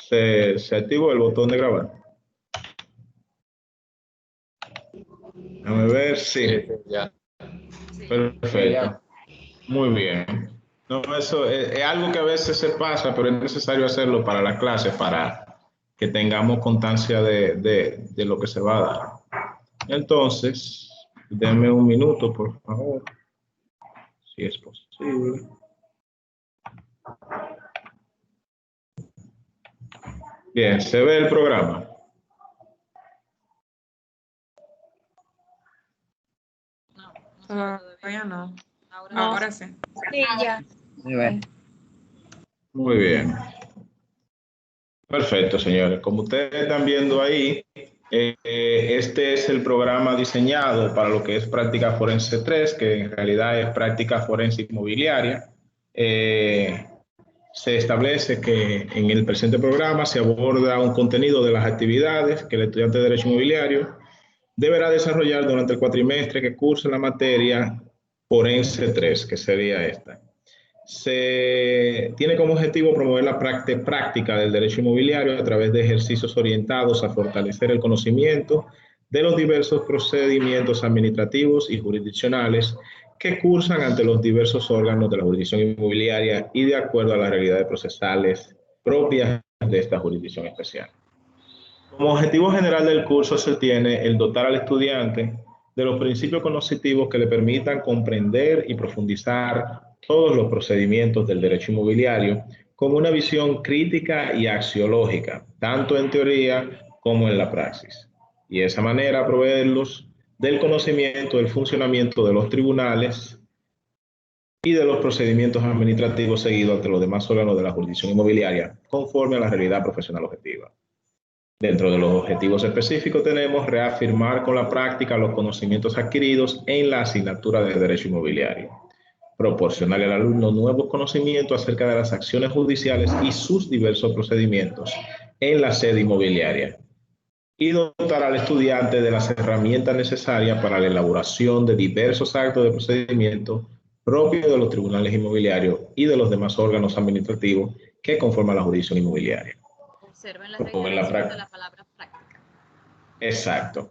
Se activó el botón de grabar. Déjame ver, sí. Sí, ya. Perfecto. Muy bien. No, eso es algo que a veces se pasa, pero es necesario hacerlo para las clases, para que tengamos constancia de lo que se va a dar. Entonces, denme un minuto, por favor, si es posible. Bien, ¿se ve el programa? Todavía no. Ahora sí. Sí, ya. Muy bien. Perfecto, señores. Como ustedes están viendo ahí, este es el programa diseñado para lo que es Práctica Forense 3, que en realidad es Práctica Forense Inmobiliaria. Se establece que en el presente programa se aborda un contenido de las actividades que el estudiante de Derecho Inmobiliario deberá desarrollar durante el cuatrimestre que cursa la materia Forense 3, que sería esta. Se tiene como objetivo promover la práctica del derecho inmobiliario a través de ejercicios orientados a fortalecer el conocimiento de los diversos procedimientos administrativos y jurisdiccionales que cursan ante los diversos órganos de la jurisdicción inmobiliaria y de acuerdo a las realidades procesales propias de esta jurisdicción especial. Como objetivo general del curso se tiene el dotar al estudiante de los principios cognitivos que le permitan comprender y profundizar todos los procedimientos del derecho inmobiliario con una visión crítica y axiológica, tanto en teoría como en la praxis. Y de esa manera proveerlos del conocimiento del funcionamiento de los tribunales y de los procedimientos administrativos seguidos ante los demás órganos de la jurisdicción inmobiliaria, conforme a la realidad profesional objetiva. Dentro de los objetivos específicos tenemos reafirmar con la práctica los conocimientos adquiridos en la asignatura de Derecho Inmobiliario, proporcionarle al alumno nuevos conocimientos acerca de las acciones judiciales y sus diversos procedimientos en la sede inmobiliaria y dotar al estudiante de las herramientas necesarias para la elaboración de diversos actos de procedimiento propios de los tribunales inmobiliarios y de los demás órganos administrativos que conforman la jurisdicción inmobiliaria. Observen la reiteración de la palabra práctica. Exacto.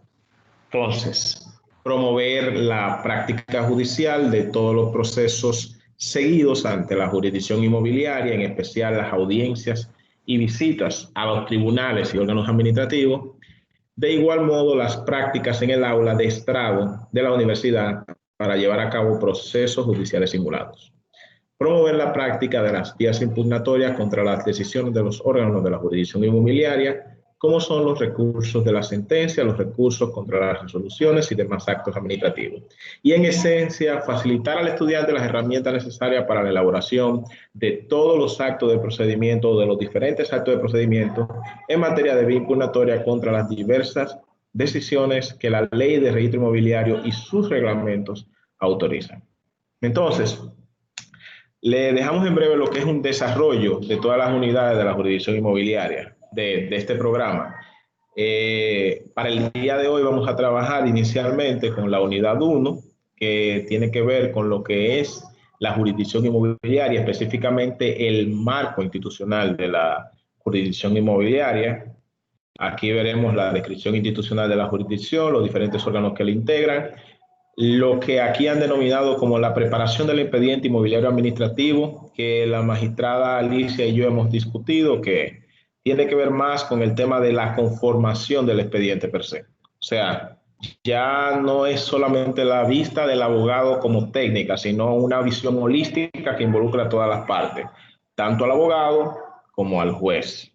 Entonces, promover la práctica judicial de todos los procesos seguidos ante la jurisdicción inmobiliaria, en especial las audiencias y visitas a los tribunales y órganos administrativos. De igual modo, las prácticas en el aula de estrado de la universidad para llevar a cabo procesos judiciales simulados. Promover la práctica de las vías impugnatorias contra las decisiones de los órganos de la jurisdicción inmobiliaria, como son los recursos de la sentencia, los recursos contra las resoluciones y demás actos administrativos. Y en esencia, facilitar al estudiante las herramientas necesarias para la elaboración de todos los actos de procedimiento, de los diferentes actos de procedimiento en materia de vía impugnatoria contra las diversas decisiones que la ley de registro inmobiliario y sus reglamentos autorizan. Entonces, le dejamos en breve lo que es un desarrollo de todas las unidades de la jurisdicción inmobiliaria de este programa. Para el día de hoy vamos a trabajar inicialmente con la unidad 1, que tiene que ver con lo que es la jurisdicción inmobiliaria, específicamente el marco institucional de la jurisdicción inmobiliaria. Aquí veremos la descripción institucional de la jurisdicción, los diferentes órganos que la integran, lo que aquí han denominado como la preparación del expediente inmobiliario administrativo, que la magistrada Alicia y yo hemos discutido, que tiene que ver más con el tema de la conformación del expediente per se. O sea, ya no es solamente la vista del abogado como técnica, sino una visión holística que involucra a todas las partes, tanto al abogado como al juez.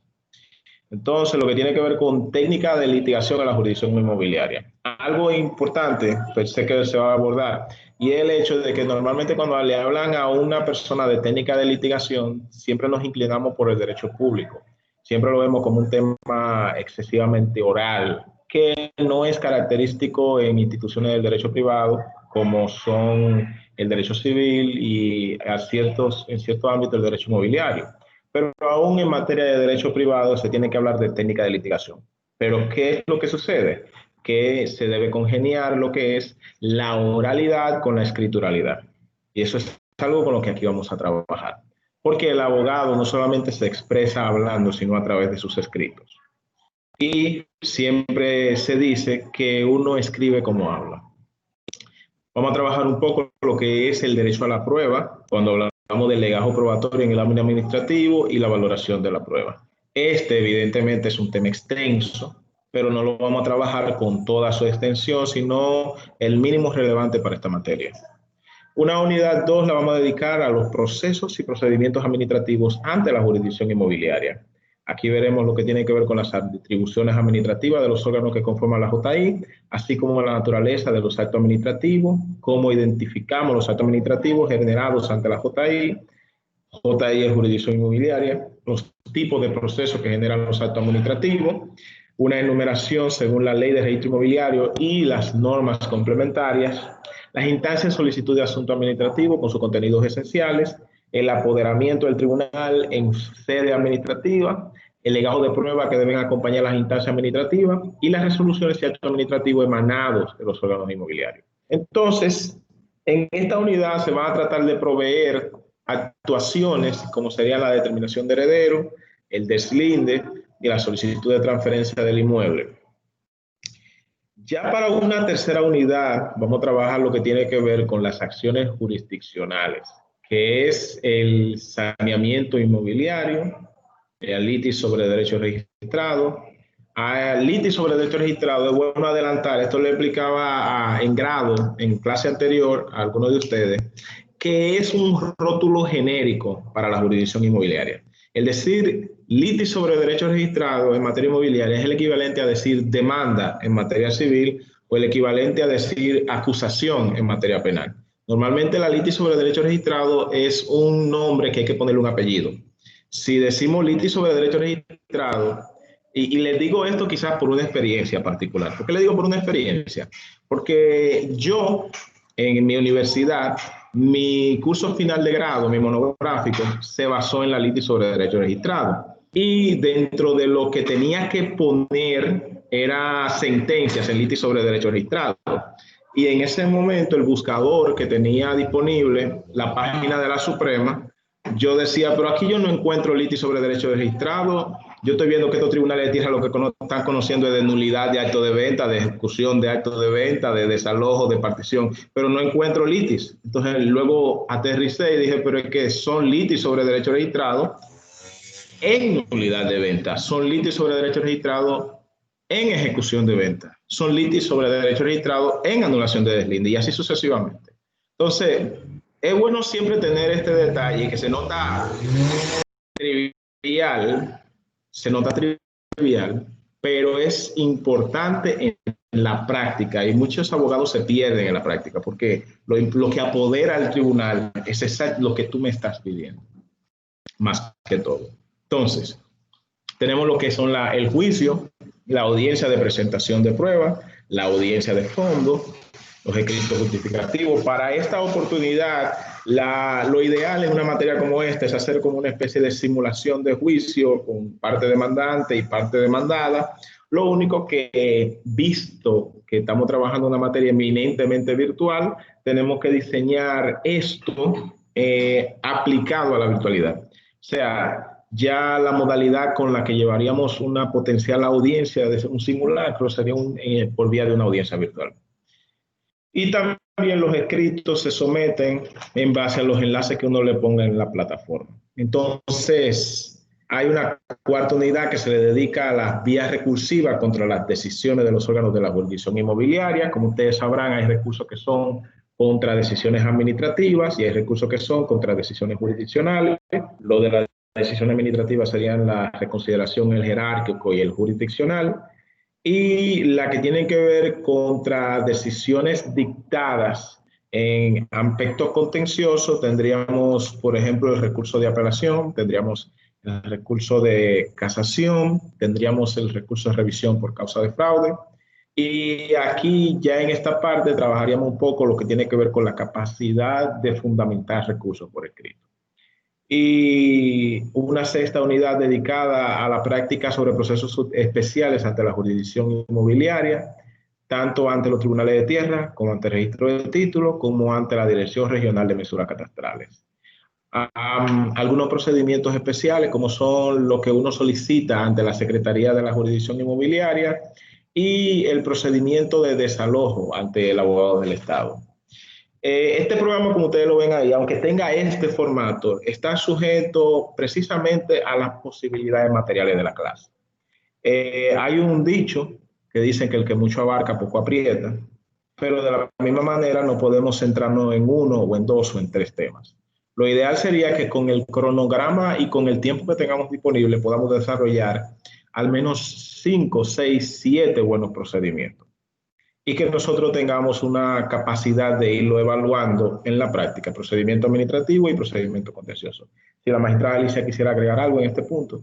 Entonces, lo que tiene que ver con técnica de litigación en la jurisdicción inmobiliaria. Algo importante, pues sé que se va a abordar, y el hecho de que normalmente cuando le hablan a una persona de técnica de litigación, siempre nos inclinamos por el derecho público. Siempre lo vemos como un tema excesivamente oral, que no es característico en instituciones del derecho privado, como son el derecho civil y en ciertos ámbitos del derecho inmobiliario. Pero aún en materia de derecho privado se tiene que hablar de técnica de litigación. Pero ¿qué es lo que sucede? Que se debe congeniar lo que es la oralidad con la escrituralidad. Y eso es algo con lo que aquí vamos a trabajar. porque el abogado no solamente se expresa hablando, sino a través de sus escritos. Y siempre se dice que uno escribe como habla. Vamos a trabajar un poco lo que es el derecho a la prueba, cuando hablamos del legajo probatorio en el ámbito administrativo y la valoración de la prueba. Este, evidentemente, es un tema extenso, pero no lo vamos a trabajar con toda su extensión, sino el mínimo relevante para esta materia. Una unidad 2 la vamos a dedicar a los procesos y procedimientos administrativos ante la jurisdicción inmobiliaria. Aquí veremos lo que tiene que ver con las atribuciones administrativas de los órganos que conforman la JI, así como la naturaleza de los actos administrativos, cómo identificamos los actos administrativos generados ante la JI. JI es jurisdicción inmobiliaria, los tipos de procesos que generan los actos administrativos, una enumeración según la ley de registro inmobiliario y las normas complementarias, las instancias de solicitud de asunto administrativo con sus contenidos esenciales, el apoderamiento del tribunal en sede administrativa, el legajo de prueba que deben acompañar las instancias administrativas y las resoluciones y actos administrativos emanados de los órganos inmobiliarios. Entonces, en esta unidad se va a tratar de proveer actuaciones como sería la determinación de heredero, el deslinde y la solicitud de transferencia del inmueble. Ya para una tercera unidad vamos a trabajar lo que tiene que ver con las acciones jurisdiccionales, que es el saneamiento inmobiliario, el litis sobre derechos registrados. Al litis sobre derechos registrados es bueno adelantar, esto le explicaba en grado, en clase anterior a algunos de ustedes, que es un rótulo genérico para la jurisdicción inmobiliaria. El decir litis sobre derechos registrados en materia inmobiliaria es el equivalente a decir demanda en materia civil o el equivalente a decir acusación en materia penal. Normalmente la litis sobre derechos registrados es un nombre que hay que ponerle un apellido. Si decimos litis sobre derechos registrados, y les digo esto quizás por una experiencia particular. ¿Por qué le digo por una experiencia? Porque yo en mi universidad, mi curso final de grado, mi monográfico, se basó en la litis sobre derechos registrados. Y dentro de lo que tenía que poner era sentencias en litis sobre derechos registrados. Y en ese momento el buscador que tenía disponible la página de la Suprema, yo decía, pero aquí yo no encuentro litis sobre derechos registrados. Yo estoy viendo que estos tribunales de tierra lo que están conociendo es de nulidad de acto de venta, de ejecución de acto de venta, de desalojo, de partición, pero no encuentro litis. Entonces luego aterricé y dije, pero es que son litis sobre derechos registrados en nulidad de venta, son litis sobre derechos registrados en ejecución de venta, son litis sobre derechos registrados en anulación de deslinde y así sucesivamente. Entonces, es bueno siempre tener este detalle que se nota trivial, pero es importante en la práctica y muchos abogados se pierden en la práctica porque lo que apodera al tribunal es lo que tú me estás pidiendo, más que todo. Entonces, tenemos lo que son el juicio, la audiencia de presentación de pruebas, la audiencia de fondo, los escritos justificativos. Para esta oportunidad, lo ideal en una materia como esta es hacer como una especie de simulación de juicio con parte demandante y parte demandada. Lo único que, visto que estamos trabajando en una materia eminentemente virtual, tenemos que diseñar esto aplicado a la virtualidad. O sea, ya la modalidad con la que llevaríamos una potencial audiencia de un simulacro sería por vía de una audiencia virtual. Y también los escritos se someten en base a los enlaces que uno le ponga en la plataforma. Entonces, hay una cuarta unidad que se le dedica a las vías recursivas contra las decisiones de los órganos de la jurisdicción inmobiliaria. Como ustedes sabrán, hay recursos que son contra decisiones administrativas y hay recursos que son contra decisiones jurisdiccionales. Lo de la decisión administrativa serían la reconsideración, el jerárquico y el jurisdiccional. Y la que tiene que ver contra decisiones dictadas en aspectos contenciosos, tendríamos, por ejemplo, el recurso de apelación, tendríamos el recurso de casación, tendríamos el recurso de revisión por causa de fraude. Y aquí ya en esta parte trabajaríamos un poco lo que tiene que ver con la capacidad de fundamentar recursos por escrito. Y una sexta unidad dedicada a la práctica sobre procesos especiales ante la jurisdicción inmobiliaria, tanto ante los tribunales de tierra, como ante el registro de títulos, como ante la Dirección Regional de Mesuras Catastrales. algunos procedimientos especiales, como son lo que uno solicita ante la Secretaría de la Jurisdicción Inmobiliaria y el procedimiento de desalojo ante el abogado del Estado. Este programa, como ustedes lo ven ahí, aunque tenga este formato, está sujeto precisamente a las posibilidades materiales de la clase. Hay un dicho que dice que el que mucho abarca, poco aprieta, pero de la misma manera no podemos centrarnos en uno o en dos o en tres temas. Lo ideal sería que con el cronograma y con el tiempo que tengamos disponible podamos desarrollar al menos 5, 6, 7 buenos procedimientos y que nosotros tengamos una capacidad de irlo evaluando en la práctica, procedimiento administrativo y procedimiento contencioso. Si la magistrada Alicia quisiera agregar algo en este punto.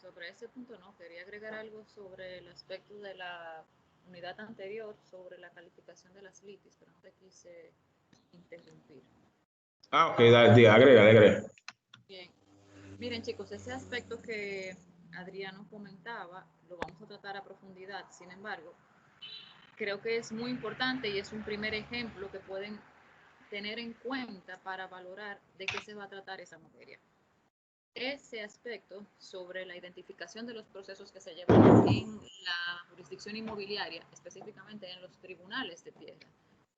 Sobre ese punto no, quería agregar algo sobre el aspecto de la unidad anterior, sobre la calificación de las litis, pero no te quise interrumpir. Ok, agrega. Bien. Miren, chicos, ese aspecto que Adriano comentaba, lo vamos a tratar a profundidad. Sin embargo, creo que es muy importante y es un primer ejemplo que pueden tener en cuenta para valorar de qué se va a tratar esa materia. Ese aspecto sobre la identificación de los procesos que se llevan en la jurisdicción inmobiliaria, específicamente en los tribunales de tierra,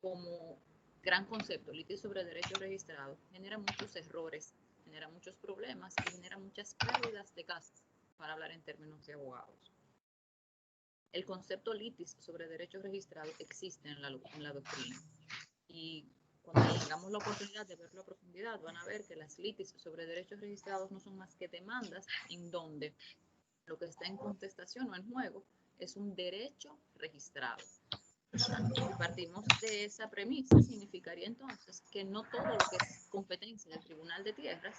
como gran concepto, litigio sobre derecho registrado, genera muchos errores, genera muchos problemas y genera muchas pérdidas de casas, para hablar en términos de abogados. El concepto litis sobre derecho registrado existe en la doctrina y cuando tengamos la oportunidad de verlo a profundidad, van a ver que las litis sobre derechos registrados no son más que demandas en donde lo que está en contestación o en juego es un derecho registrado. Si partimos de esa premisa, significaría entonces que no todo lo que es competencia del Tribunal de Tierras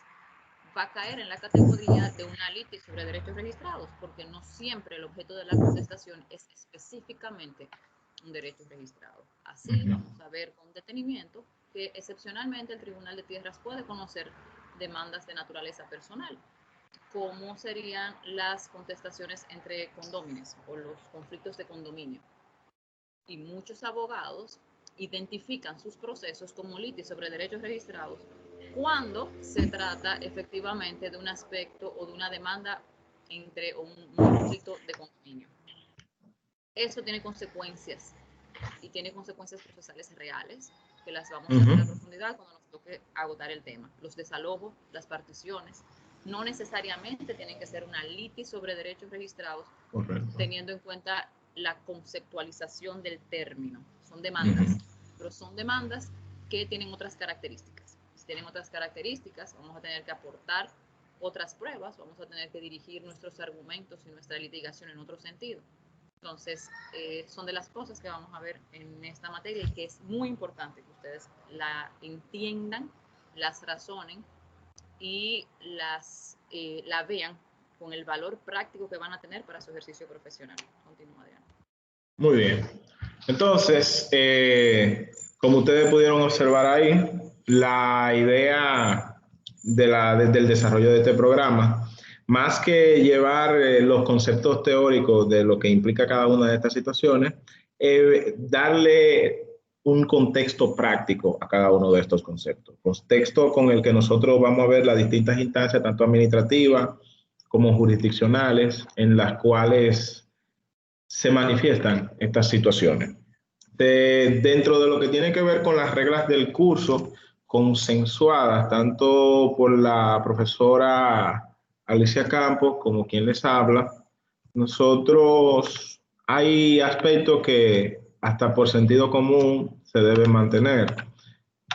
va a caer en la categoría de una litis sobre derechos registrados, porque no siempre el objeto de la contestación es específicamente un derecho registrado. Así vamos a ver con detenimiento que excepcionalmente el Tribunal de Tierras puede conocer demandas de naturaleza personal, como serían las contestaciones entre condóminos o los conflictos de condominio. Y muchos abogados identifican sus procesos como litis sobre derechos registrados cuando se trata efectivamente de un aspecto o de una demanda entre un conflicto de condominio. Eso tiene consecuencias y tiene consecuencias procesales reales que las vamos a ver a profundidad cuando nos toque agotar el tema. Los desalojos, las particiones, no necesariamente tienen que ser una litis sobre derechos registrados, teniendo en cuenta la conceptualización del término. Son demandas, pero son demandas que tienen otras características. Si tienen otras características, vamos a tener que aportar otras pruebas, vamos a tener que dirigir nuestros argumentos y nuestra litigación en otro sentido. Entonces, son de las cosas que vamos a ver en esta materia y que es muy importante que ustedes la entiendan, las razonen y la vean con el valor práctico que van a tener para su ejercicio profesional. Continúa, Adriana. Muy bien. Entonces, como ustedes pudieron observar ahí, la idea del desarrollo de este programa, más que llevar los conceptos teóricos de lo que implica cada una de estas situaciones, darle un contexto práctico a cada uno de estos conceptos. Contexto con el que nosotros vamos a ver las distintas instancias, tanto administrativas como jurisdiccionales, en las cuales se manifiestan estas situaciones. Dentro de lo que tiene que ver con las reglas del curso, consensuadas tanto por la profesora Alicia Campos como quien les habla, nosotros hay aspectos que hasta por sentido común se deben mantener.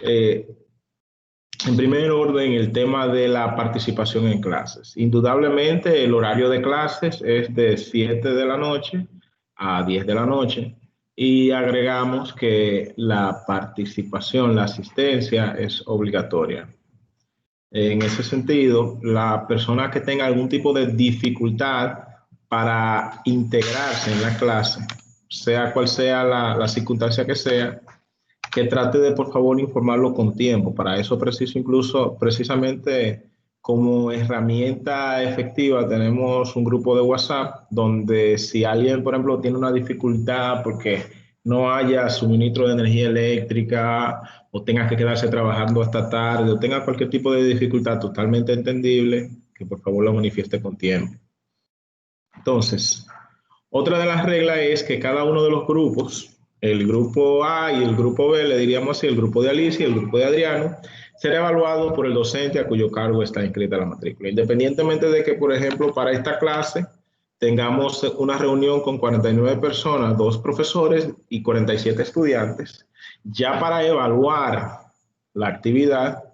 En primer orden, el tema de la participación en clases. Indudablemente, el horario de clases es de 7 de la noche a 10 de la noche y agregamos que la participación, la asistencia es obligatoria. En ese sentido, la persona que tenga algún tipo de dificultad para integrarse en la clase, sea cual sea la circunstancia que trate de, por favor, informarlo con tiempo. Para eso preciso incluso, precisamente como herramienta efectiva, tenemos un grupo de WhatsApp donde si alguien, por ejemplo, tiene una dificultad porque no haya suministro de energía eléctrica o tengas que quedarse trabajando hasta tarde o tenga cualquier tipo de dificultad totalmente entendible, que por favor lo manifieste con tiempo. Entonces, otra de las reglas es que cada uno de los grupos, el grupo A y el grupo B, le diríamos así, el grupo de Alicia y el grupo de Adriano, será evaluado por el docente a cuyo cargo está inscrita la matrícula. Independientemente de que, por ejemplo, para esta clase tengamos una reunión con 49 personas, 2 profesores y 47 estudiantes, ya para evaluar la actividad,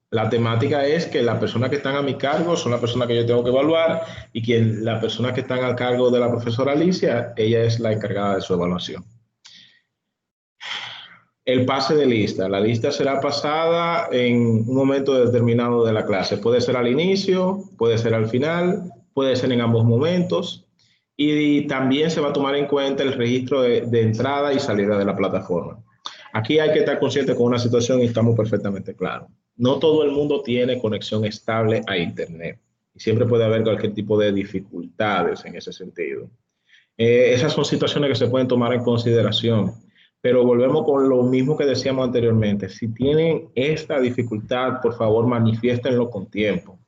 la temática es que las personas que están a mi cargo son las personas que yo tengo que evaluar y las personas que están al cargo de la profesora Alicia, ella es la encargada de su evaluación. El pase de lista. La lista será pasada en un momento determinado de la clase. Puede ser al inicio, puede ser al final, puede ser en ambos momentos. Y también se va a tomar en cuenta el registro de entrada y salida de la plataforma. Aquí hay que estar consciente con una situación y estamos perfectamente claros. No todo el mundo tiene conexión estable a Internet. Y siempre puede haber cualquier tipo de dificultades en ese sentido. Esas son situaciones que se pueden tomar en consideración. Pero volvemos con lo mismo que decíamos anteriormente. Si tienen esta dificultad, por favor, manifiéstenlo con tiempo.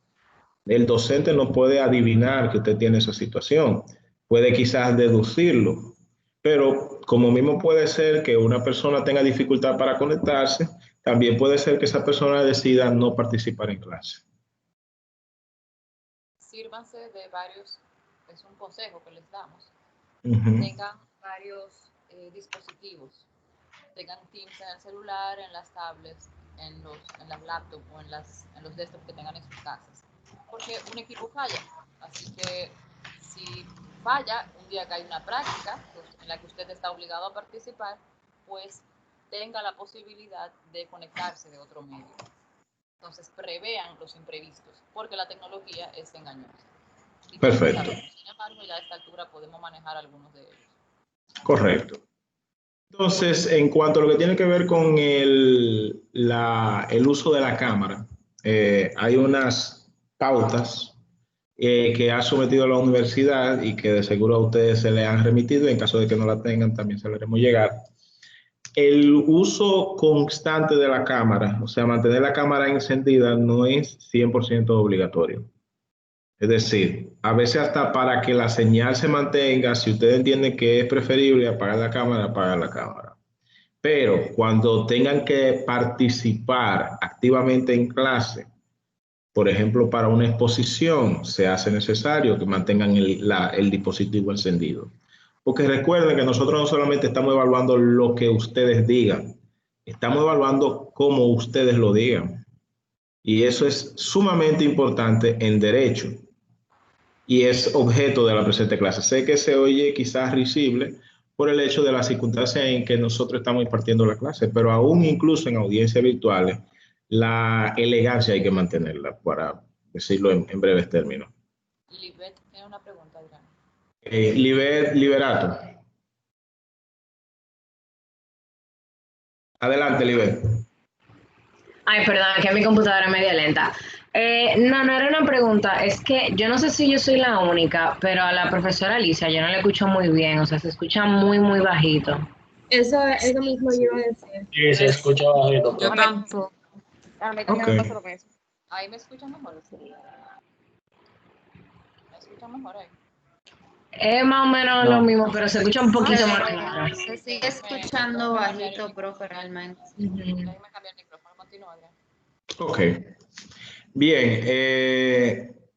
El docente no puede adivinar que usted tiene esa situación. Puede quizás deducirlo. Pero como mismo puede ser que una persona tenga dificultad para conectarse, también puede ser que esa persona decida no participar en clase. Sírvanse de varios, es un consejo que les damos. Tengan varios dispositivos. Tengan Teams en el celular, en las tablets, en las laptops o en los desktops que tengan en sus casas. Porque un equipo falla. Así que si falla, un día que hay una práctica en la que usted está obligado a participar, pues tenga la posibilidad de conectarse de otro medio. Entonces prevean los imprevistos, porque la tecnología es engañosa. Y perfecto. Sin embargo, ya a esta altura podemos manejar algunos de ellos. Correcto. Entonces, en cuanto a lo que tiene que ver con el uso de la cámara, hay unas pautas que ha sometido la universidad y que de seguro a ustedes se le han remitido, y en caso de que no la tengan, también se le haremos llegar. El uso constante de la cámara, o sea, mantener la cámara encendida, no es 100% obligatorio. Es decir, a veces hasta para que la señal se mantenga, si ustedes entienden que es preferible apagar la cámara, apagar la cámara. Pero cuando tengan que participar activamente en clase, por ejemplo, para una exposición, se hace necesario que mantengan el dispositivo encendido. Porque recuerden que nosotros no solamente estamos evaluando lo que ustedes digan, estamos evaluando cómo ustedes lo digan. Y eso es sumamente importante en derecho. Y es objeto de la presente clase. Sé que se oye quizás risible por el hecho de la circunstancia en que nosotros estamos impartiendo la clase, pero aún incluso en audiencias virtuales, la elegancia hay que mantenerla, para decirlo en breves términos. Libet tiene una pregunta, Adrián. Liberato. Adelante, Libet. Ay, perdón, que mi computadora es media lenta. No era una pregunta, es que yo no sé si yo soy la única, pero a la profesora Alicia yo no le escucho muy bien, o sea, se escucha muy, muy bajito. Eso mismo yo iba a decir. Sí, se escucha bajito. Yo tampoco. A mí también me pasa lo mismo. Ahí me escuchan mejor. ¿Me escuchan mejor ahí? Es más o menos lo mismo, pero se escucha un poquito más claro. Se sigue escuchando bajito, profe, realmente. Déjame cambiar el micrófono. Continúa, Adrián. Ok. Bien,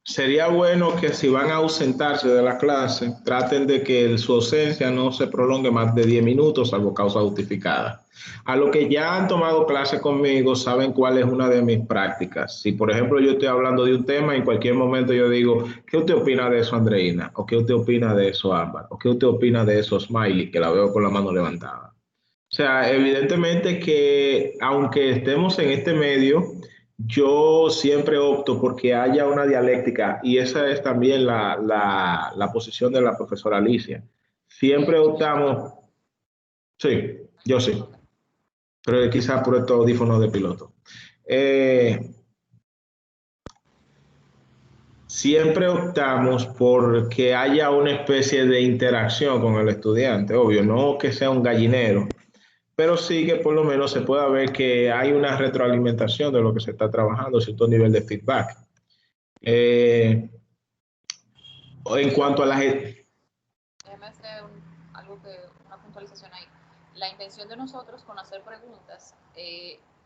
sería bueno que si van a ausentarse de la clase, traten de que su ausencia no se prolongue más de 10 minutos, salvo causa justificada. A los que ya han tomado clase conmigo, saben cuál es una de mis prácticas. Si, por ejemplo, yo estoy hablando de un tema, en cualquier momento yo digo, ¿qué usted opina de eso, Andreina? ¿O qué usted opina de eso, Ámbar? ¿O qué usted opina de eso, Smiley, que la veo con la mano levantada? O sea, evidentemente que aunque estemos en este medio, yo siempre opto porque haya una dialéctica, y esa es también la posición de la profesora Alicia. Siempre optamos, sí, yo sí, pero quizás por estos audífonos de piloto. siempre optamos por que haya una especie de interacción con el estudiante, obvio, no que sea un gallinero, pero sí que por lo menos se pueda ver que hay una retroalimentación de lo que se está trabajando, cierto nivel de feedback. En cuanto a las... Déjeme hacer una puntualización ahí. La intención de nosotros con hacer preguntas,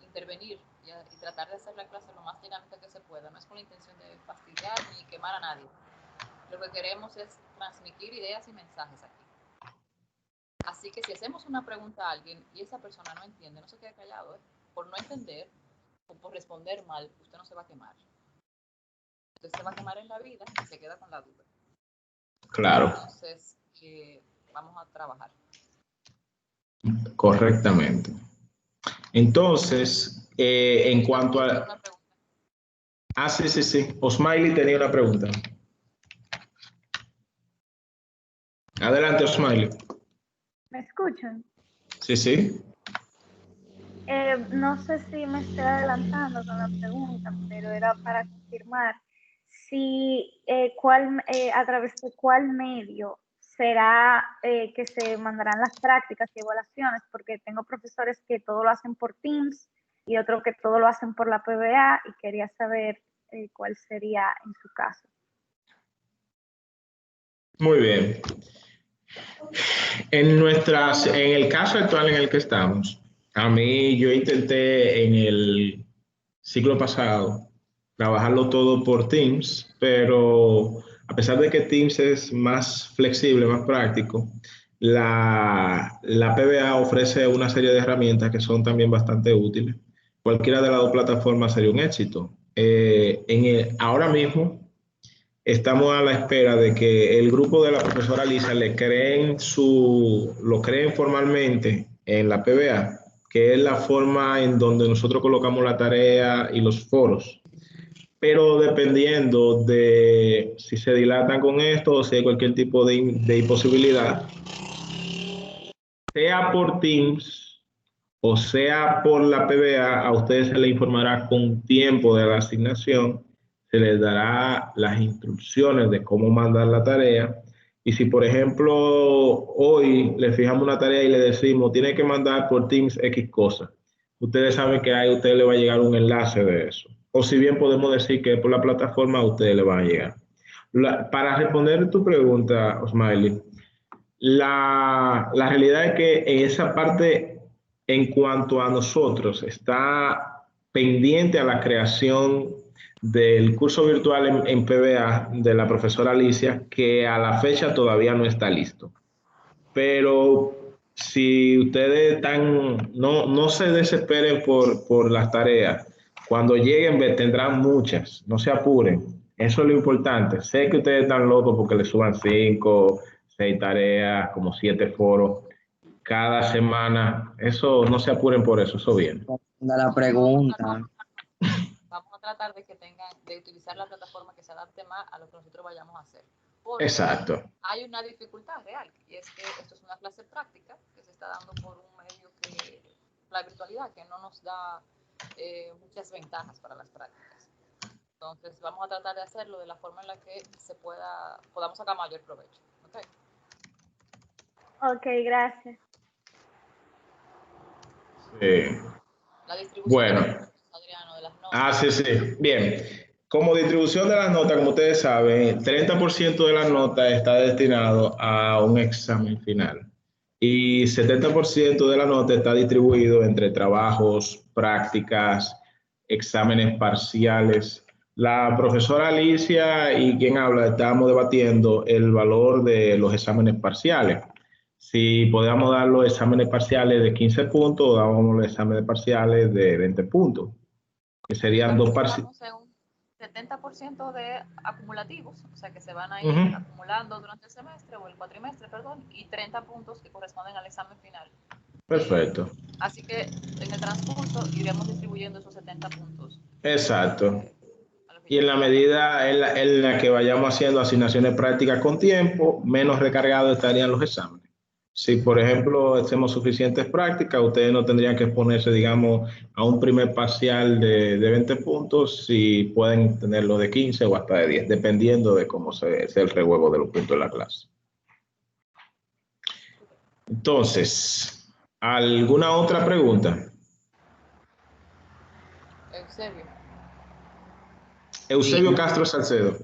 intervenir y tratar de hacer la clase lo más dinámica que se pueda, no es con la intención de fastidiar ni quemar a nadie. Lo que queremos es transmitir ideas y mensajes aquí. Así que si hacemos una pregunta a alguien y esa persona no entiende, no se quede callado, por no entender o por responder mal, usted no se va a quemar. Usted se va a quemar en la vida y se queda con la duda. Claro. Entonces, vamos a trabajar. Correctamente. Entonces, en cuanto a... Ah, sí. Osmaili tenía una pregunta. Adelante, Osmaili. ¿Me escuchan? Sí. No sé si me estoy adelantando con la pregunta, pero era para confirmar si a través de cuál medio será que se mandarán las prácticas y evaluaciones, porque tengo profesores que todo lo hacen por Teams y otros que todo lo hacen por la PBA y quería saber cuál sería en su caso. Muy bien. En el caso actual en el que estamos, yo intenté en el ciclo pasado trabajarlo todo por Teams, pero a pesar de que Teams es más flexible, más práctico, la PBA ofrece una serie de herramientas que son también bastante útiles. Cualquiera de las dos plataformas sería un éxito. Ahora mismo estamos a la espera de que el grupo de la profesora Lisa lo creen formalmente en la PBA, que es la forma en donde nosotros colocamos la tarea y los foros. Pero dependiendo de si se dilatan con esto o si hay cualquier tipo de imposibilidad, sea por Teams o sea por la PBA, a ustedes se les informará con tiempo de la asignación, se les dará las instrucciones de cómo mandar la tarea. Y si, por ejemplo, hoy le fijamos una tarea y le decimos, tiene que mandar por Teams X cosa, ustedes saben que a ustedes le va a llegar un enlace de eso. O si bien podemos decir que por la plataforma a ustedes le va a llegar. Para responder tu pregunta, Osmaili, la realidad es que en esa parte, en cuanto a nosotros, está pendiente a la creación del curso virtual en PBA de la profesora Alicia, que a la fecha todavía no está listo. Pero si ustedes no se desesperen por las tareas, cuando lleguen tendrán muchas, no se apuren. Eso es lo importante. Sé que ustedes están locos porque les suban 5, 6 tareas, como 7 foros cada semana. Eso, no se apuren por eso, eso viene. La pregunta. Vamos a tratar de utilizar la plataforma que se adapte más a lo que nosotros vayamos a hacer. Porque exacto. Hay una dificultad real, y es que esto es una clase práctica que se está dando por un medio que la virtualidad, que no nos da muchas ventajas para las prácticas. Entonces vamos a tratar de hacerlo de la forma en la que podamos sacar mayor provecho. Ok, gracias. Sí. La distribución bueno. Adriano, de las notas. Sí. Bien. Como distribución de las notas, como ustedes saben, 30% de las notas está destinado a un examen final y 70% de la nota está distribuido entre trabajos, prácticas, exámenes parciales. La profesora Alicia y quien habla estábamos debatiendo el valor de los exámenes parciales. Si podíamos dar los exámenes parciales de 15 puntos o dábamos los exámenes parciales de 20 puntos, que serían dos parciales. 70% de acumulativos, o sea que se van a ir acumulando durante el semestre o el cuatrimestre, perdón, y 30 puntos que corresponden al examen final. Perfecto. Así que en el transcurso iremos distribuyendo esos 70 puntos. Exacto. Y en la medida en la que vayamos haciendo asignaciones prácticas con tiempo, menos recargados estarían los exámenes. Si, por ejemplo, hacemos suficientes prácticas, ustedes no tendrían que exponerse, digamos, a un primer parcial de 20 puntos, si pueden tenerlo de 15 o hasta de 10, dependiendo de cómo sea el rejuego de los puntos de la clase. Entonces, ¿alguna otra pregunta? Eusebio. Eusebio Sí. Castro Salcedo.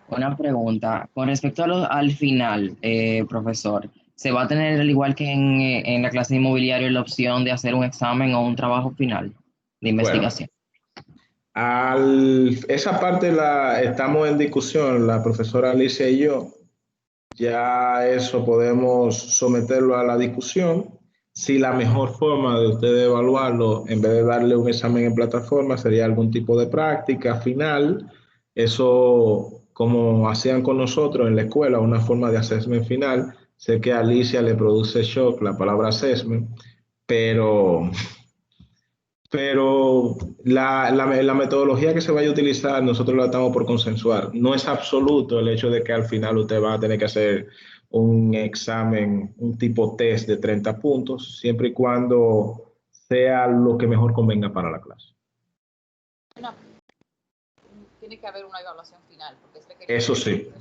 Una pregunta. Con respecto al final, profesor, ¿se va a tener, al igual que en la clase de inmobiliario, la opción de hacer un examen o un trabajo final de investigación? Esa parte la estamos en discusión, la profesora Alicia y yo. Ya eso podemos someterlo a la discusión. Si la mejor forma de ustedes evaluarlo, en vez de darle un examen en plataforma, sería algún tipo de práctica final. Eso, como hacían con nosotros en la escuela, una forma de assessment final. Sé que a Alicia le produce shock la palabra assessment, pero la metodología que se vaya a utilizar, nosotros la estamos por consensuar. No es absoluto el hecho de que al final usted va a tener que hacer un examen, un tipo test de 30 puntos, siempre y cuando sea lo que mejor convenga para la clase. Tiene que haber una evaluación final, porque es requerido. Eso sí,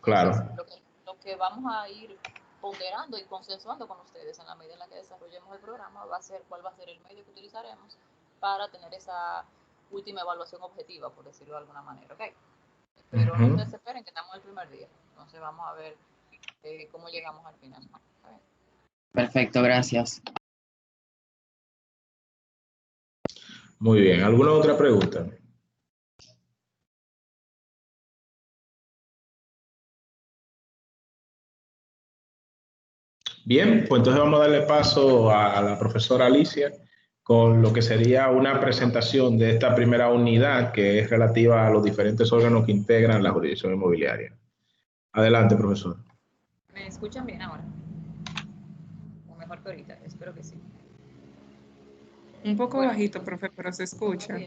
claro. Entonces, lo que vamos a ir ponderando y consensuando con ustedes en la medida en la que desarrollemos el programa va a ser cuál va a ser el medio que utilizaremos para tener esa última evaluación objetiva, por decirlo de alguna manera, ¿ok? Pero no se desesperen, que estamos el primer día, entonces vamos a ver cómo llegamos al final. ¿Okay? Perfecto, gracias. Muy bien, ¿alguna otra pregunta? Bien, pues entonces vamos a darle paso a la profesora Alicia con lo que sería una presentación de esta primera unidad que es relativa a los diferentes órganos que integran la jurisdicción inmobiliaria. Adelante, profesor. ¿Me escuchan bien ahora? O mejor que ahorita, espero que sí. Un poco bajito, profe, pero se escucha.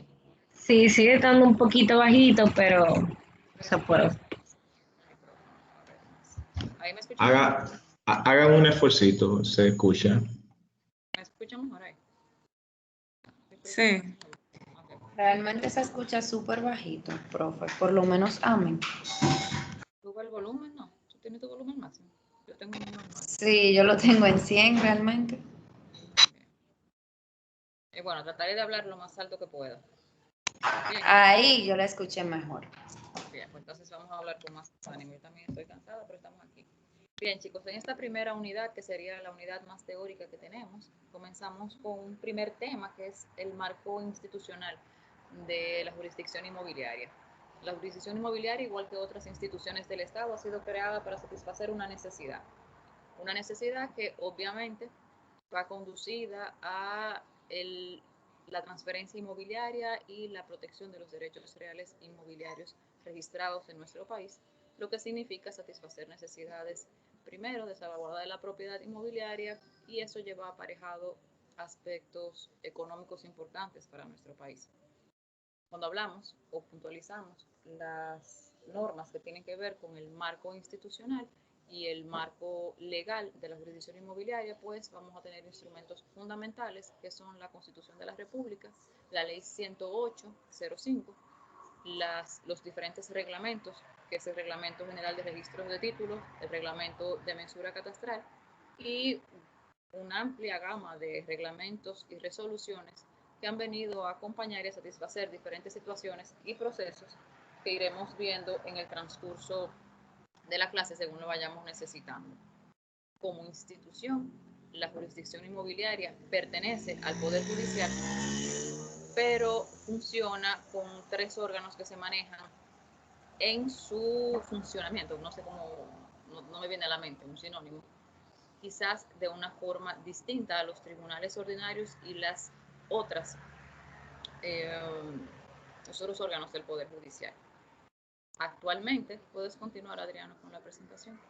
Sí, sigue estando un poquito bajito, pero se puede. Ahí me escuchan. Hagan un esfuercito, se escucha. ¿Me escuchan mejor ahí? Sí. Realmente se escucha súper bajito, profe. Por lo menos a mí. ¿Sube el volumen? No. ¿Tú tienes tu volumen máximo? Yo tengo un normal. Sí, yo lo tengo en 100 realmente. Bueno, trataré de hablar lo más alto que pueda. Bien. Ahí yo la escuché mejor. Bien, pues entonces vamos a hablar con más ánimo. Yo también estoy cansada, pero estamos aquí. Bien, chicos, en esta primera unidad, que sería la unidad más teórica que tenemos, comenzamos con un primer tema, que es el marco institucional de la jurisdicción inmobiliaria. La jurisdicción inmobiliaria, igual que otras instituciones del Estado, ha sido creada para satisfacer una necesidad que obviamente va conducida a la transferencia inmobiliaria y la protección de los derechos reales inmobiliarios registrados en nuestro país, lo que significa satisfacer necesidades, primero, de salvaguarda de la propiedad inmobiliaria, y eso lleva aparejado aspectos económicos importantes para nuestro país. Cuando hablamos o puntualizamos las normas que tienen que ver con el marco institucional y el marco legal de la jurisdicción inmobiliaria, pues vamos a tener instrumentos fundamentales que son la Constitución de la República, la Ley 108/05, los diferentes reglamentos, que es el Reglamento General de Registros de Títulos, el Reglamento de Mensura Catastral y una amplia gama de reglamentos y resoluciones que han venido a acompañar y a satisfacer diferentes situaciones y procesos que iremos viendo en el transcurso de la clase según lo vayamos necesitando. Como institución, la jurisdicción inmobiliaria pertenece al Poder Judicial, pero funciona con 3 órganos que se manejan en su funcionamiento. No sé cómo, no me viene a la mente un sinónimo, quizás de una forma distinta a los tribunales ordinarios y las otras, los otros órganos del Poder Judicial. Actualmente, puedes continuar, Adriano, con la presentación.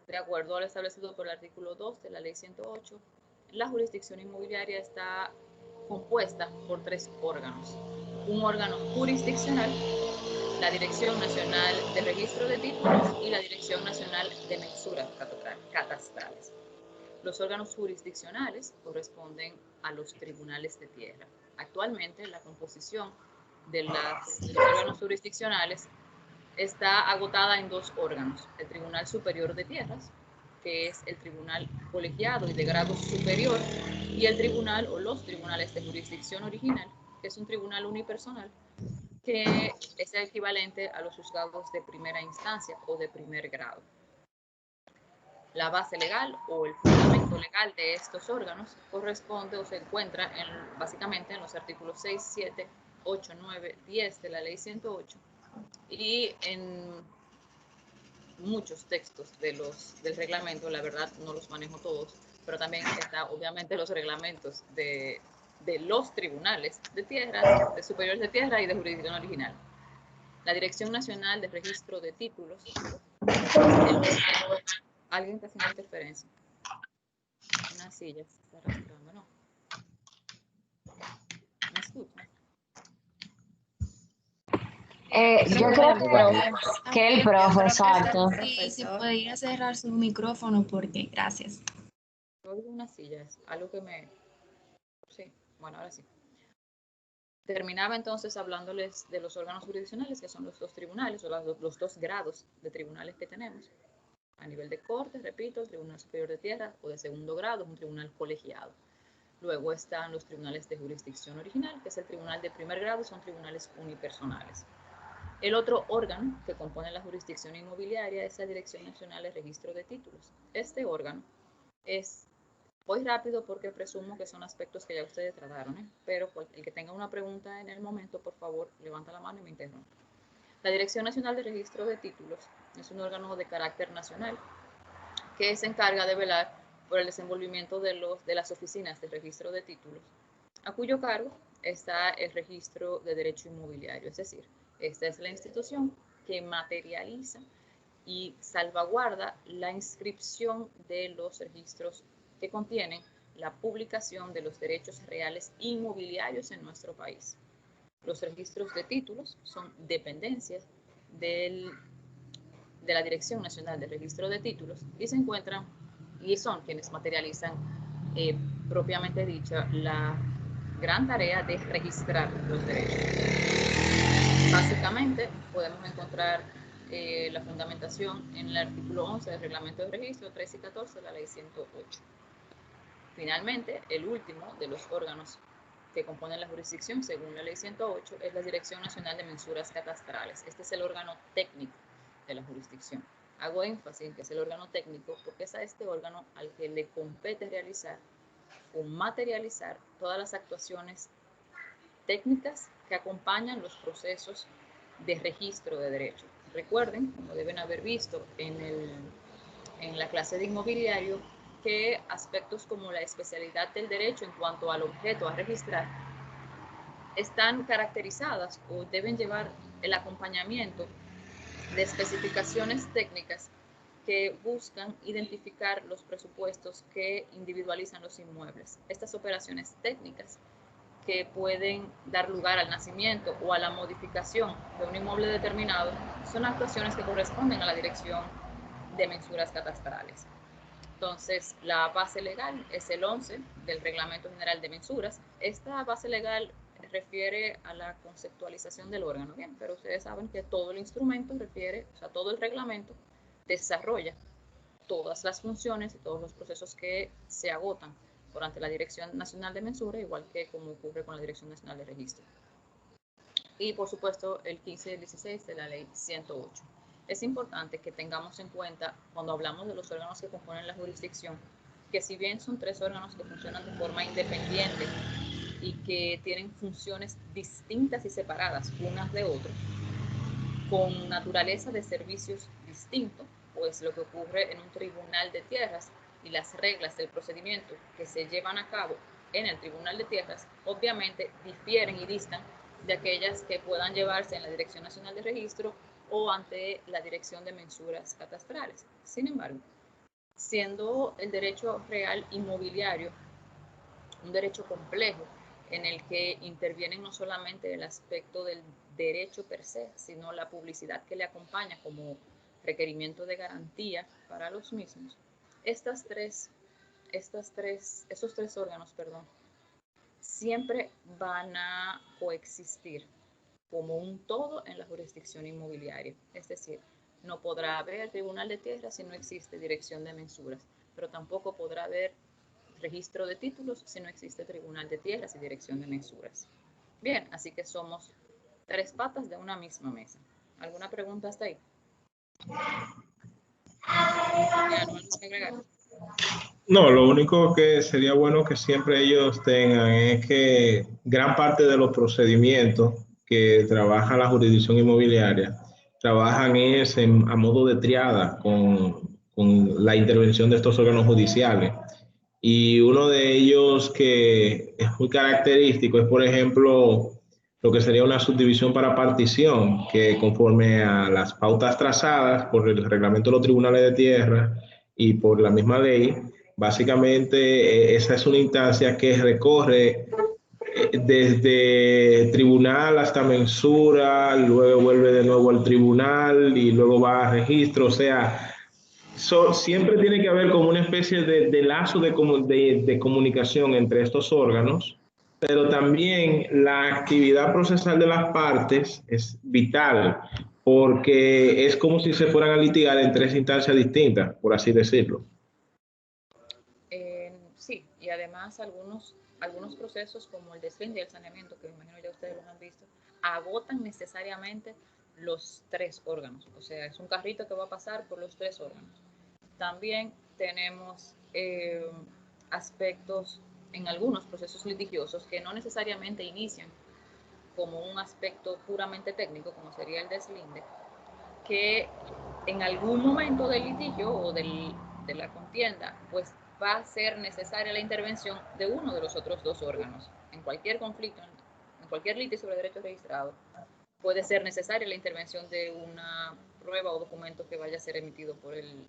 De acuerdo al establecido por el artículo 2 de la Ley 108, la jurisdicción inmobiliaria está compuesta por 3 órganos. Un órgano jurisdiccional, la Dirección Nacional de Registro de Títulos y la Dirección Nacional de Mensuras Catastrales. Los órganos jurisdiccionales corresponden a los tribunales de tierra. Actualmente la composición de los órganos jurisdiccionales está agotada en 2 órganos: el Tribunal Superior de Tierras, que es el tribunal colegiado y de grado superior, y el tribunal o los tribunales de jurisdicción original, que es un tribunal unipersonal, que es el equivalente a los juzgados de primera instancia o de primer grado. La base legal o el fundamento legal de estos órganos corresponde o se encuentra básicamente en los artículos 6, 7, 8, 9, 10 de la Ley 108 y en muchos textos del reglamento. La verdad no los manejo todos, pero también está obviamente los reglamentos de los tribunales de tierra, de superiores de tierra y de jurisdicción original. La Dirección Nacional de Registro de Títulos. Alguien está haciendo interferencia. Una silla se está arrastrando, ¿no? ¿Me escuchan? Yo creo que el profe, exacto. Sí, se puede ir a cerrar su micrófono porque, gracias. Yo oigo una silla, es algo que me... Sí, bueno, ahora sí. Terminaba entonces hablándoles de los órganos jurisdiccionales, que son los 2 tribunales, o los 2 grados de tribunales que tenemos. A nivel de corte, repito, el Tribunal Superior de Tierra o de segundo grado es un tribunal colegiado. Luego están los tribunales de jurisdicción original, que es el tribunal de primer grado, son tribunales unipersonales. El otro órgano que compone la jurisdicción inmobiliaria es la Dirección Nacional de Registro de Títulos. Este órgano voy rápido porque presumo que son aspectos que ya ustedes trataron, pero el que tenga una pregunta en el momento, por favor, levanta la mano y me interrumpe. La Dirección Nacional de Registro de Títulos es un órgano de carácter nacional que se encarga de velar por el desenvolvimiento de las oficinas de registro de títulos, a cuyo cargo está el registro de derecho inmobiliario. Es decir, esta es la institución que materializa y salvaguarda la inscripción de los registros que contienen la publicación de los derechos reales inmobiliarios en nuestro país. Los registros de títulos son dependencias de la Dirección Nacional de Registro de Títulos y se encuentran y son quienes materializan propiamente dicha la gran tarea de registrar los derechos. Básicamente podemos encontrar la fundamentación en el artículo 11 del Reglamento de Registro, 13 y 14 de la Ley 108. Finalmente, el último de los órganos que componen la jurisdicción según la Ley 108 es la Dirección Nacional de Mensuras Catastrales. Este es el órgano técnico de la jurisdicción. Hago énfasis en que es el órgano técnico porque es a este órgano al que le compete realizar o materializar todas las actuaciones técnicas que acompañan los procesos de registro de derechos. Recuerden, como deben haber visto en la clase de inmobiliario, que aspectos como la especialidad del derecho en cuanto al objeto a registrar están caracterizadas o deben llevar el acompañamiento de especificaciones técnicas que buscan identificar los presupuestos que individualizan los inmuebles. Estas operaciones técnicas que pueden dar lugar al nacimiento o a la modificación de un inmueble determinado son actuaciones que corresponden a la Dirección de Mensuras Catastrales. Entonces, la base legal es el 11 del Reglamento General de Mensuras. Esta base legal refiere a la conceptualización del órgano, bien, pero ustedes saben que todo el instrumento todo el reglamento desarrolla todas las funciones y todos los procesos que se agotan durante la Dirección Nacional de Mensura, igual que como ocurre con la Dirección Nacional de Registro. Y, por supuesto, el 15 y el 16 de la Ley 108. Es importante que tengamos en cuenta, cuando hablamos de los órganos que componen la jurisdicción, que si bien son 3 órganos que funcionan de forma independiente y que tienen funciones distintas y separadas unas de otras, con naturaleza de servicios distintos, pues lo que ocurre en un tribunal de tierras y las reglas del procedimiento que se llevan a cabo en el tribunal de tierras, obviamente difieren y distan de aquellas que puedan llevarse en la Dirección Nacional de Registro o ante la Dirección de Mensuras Catastrales. Sin embargo, siendo el derecho real inmobiliario un derecho complejo en el que intervienen no solamente el aspecto del derecho per se, sino la publicidad que le acompaña como requerimiento de garantía para los mismos, estas 3 esos tres órganos, perdón, siempre van a coexistir como un todo en la jurisdicción inmobiliaria. Es decir, no podrá haber tribunal de tierras si no existe dirección de mensuras, pero tampoco podrá haber registro de títulos si no existe tribunal de tierras y dirección de mensuras. Bien, así que somos tres patas de una misma mesa. ¿Alguna pregunta hasta ahí? Ya, ¿no algo que agregar? No, lo único que sería bueno que siempre ellos tengan es que gran parte de los procedimientos que trabaja la jurisdicción inmobiliaria trabajan a modo de triada con la intervención de estos órganos judiciales. Y uno de ellos que es muy característico es, por ejemplo, lo que sería una subdivisión para partición, que conforme a las pautas trazadas por el reglamento de los tribunales de tierra y por la misma ley, básicamente esa es una instancia que recorre desde tribunal hasta mensura, luego vuelve de nuevo al tribunal y luego va a registro, o sea, siempre tiene que haber como una especie de lazo de comunicación entre estos órganos, pero también la actividad procesal de las partes es vital, porque es como si se fueran a litigar en tres instancias distintas, por así decirlo. Sí, y además algunos procesos como el deslinde y el saneamiento, que me imagino ya ustedes los han visto, agotan necesariamente los tres órganos. O sea, es un carrito que va a pasar por los tres órganos. También tenemos aspectos en algunos procesos litigiosos que no necesariamente inician como un aspecto puramente técnico, como sería el deslinde, que en algún momento del litigio o de la contienda, pues va a ser necesaria la intervención de uno de los otros dos órganos. En cualquier conflicto, en cualquier litigio sobre derecho registrado, puede ser necesaria la intervención de una prueba o documento que vaya a ser emitido por el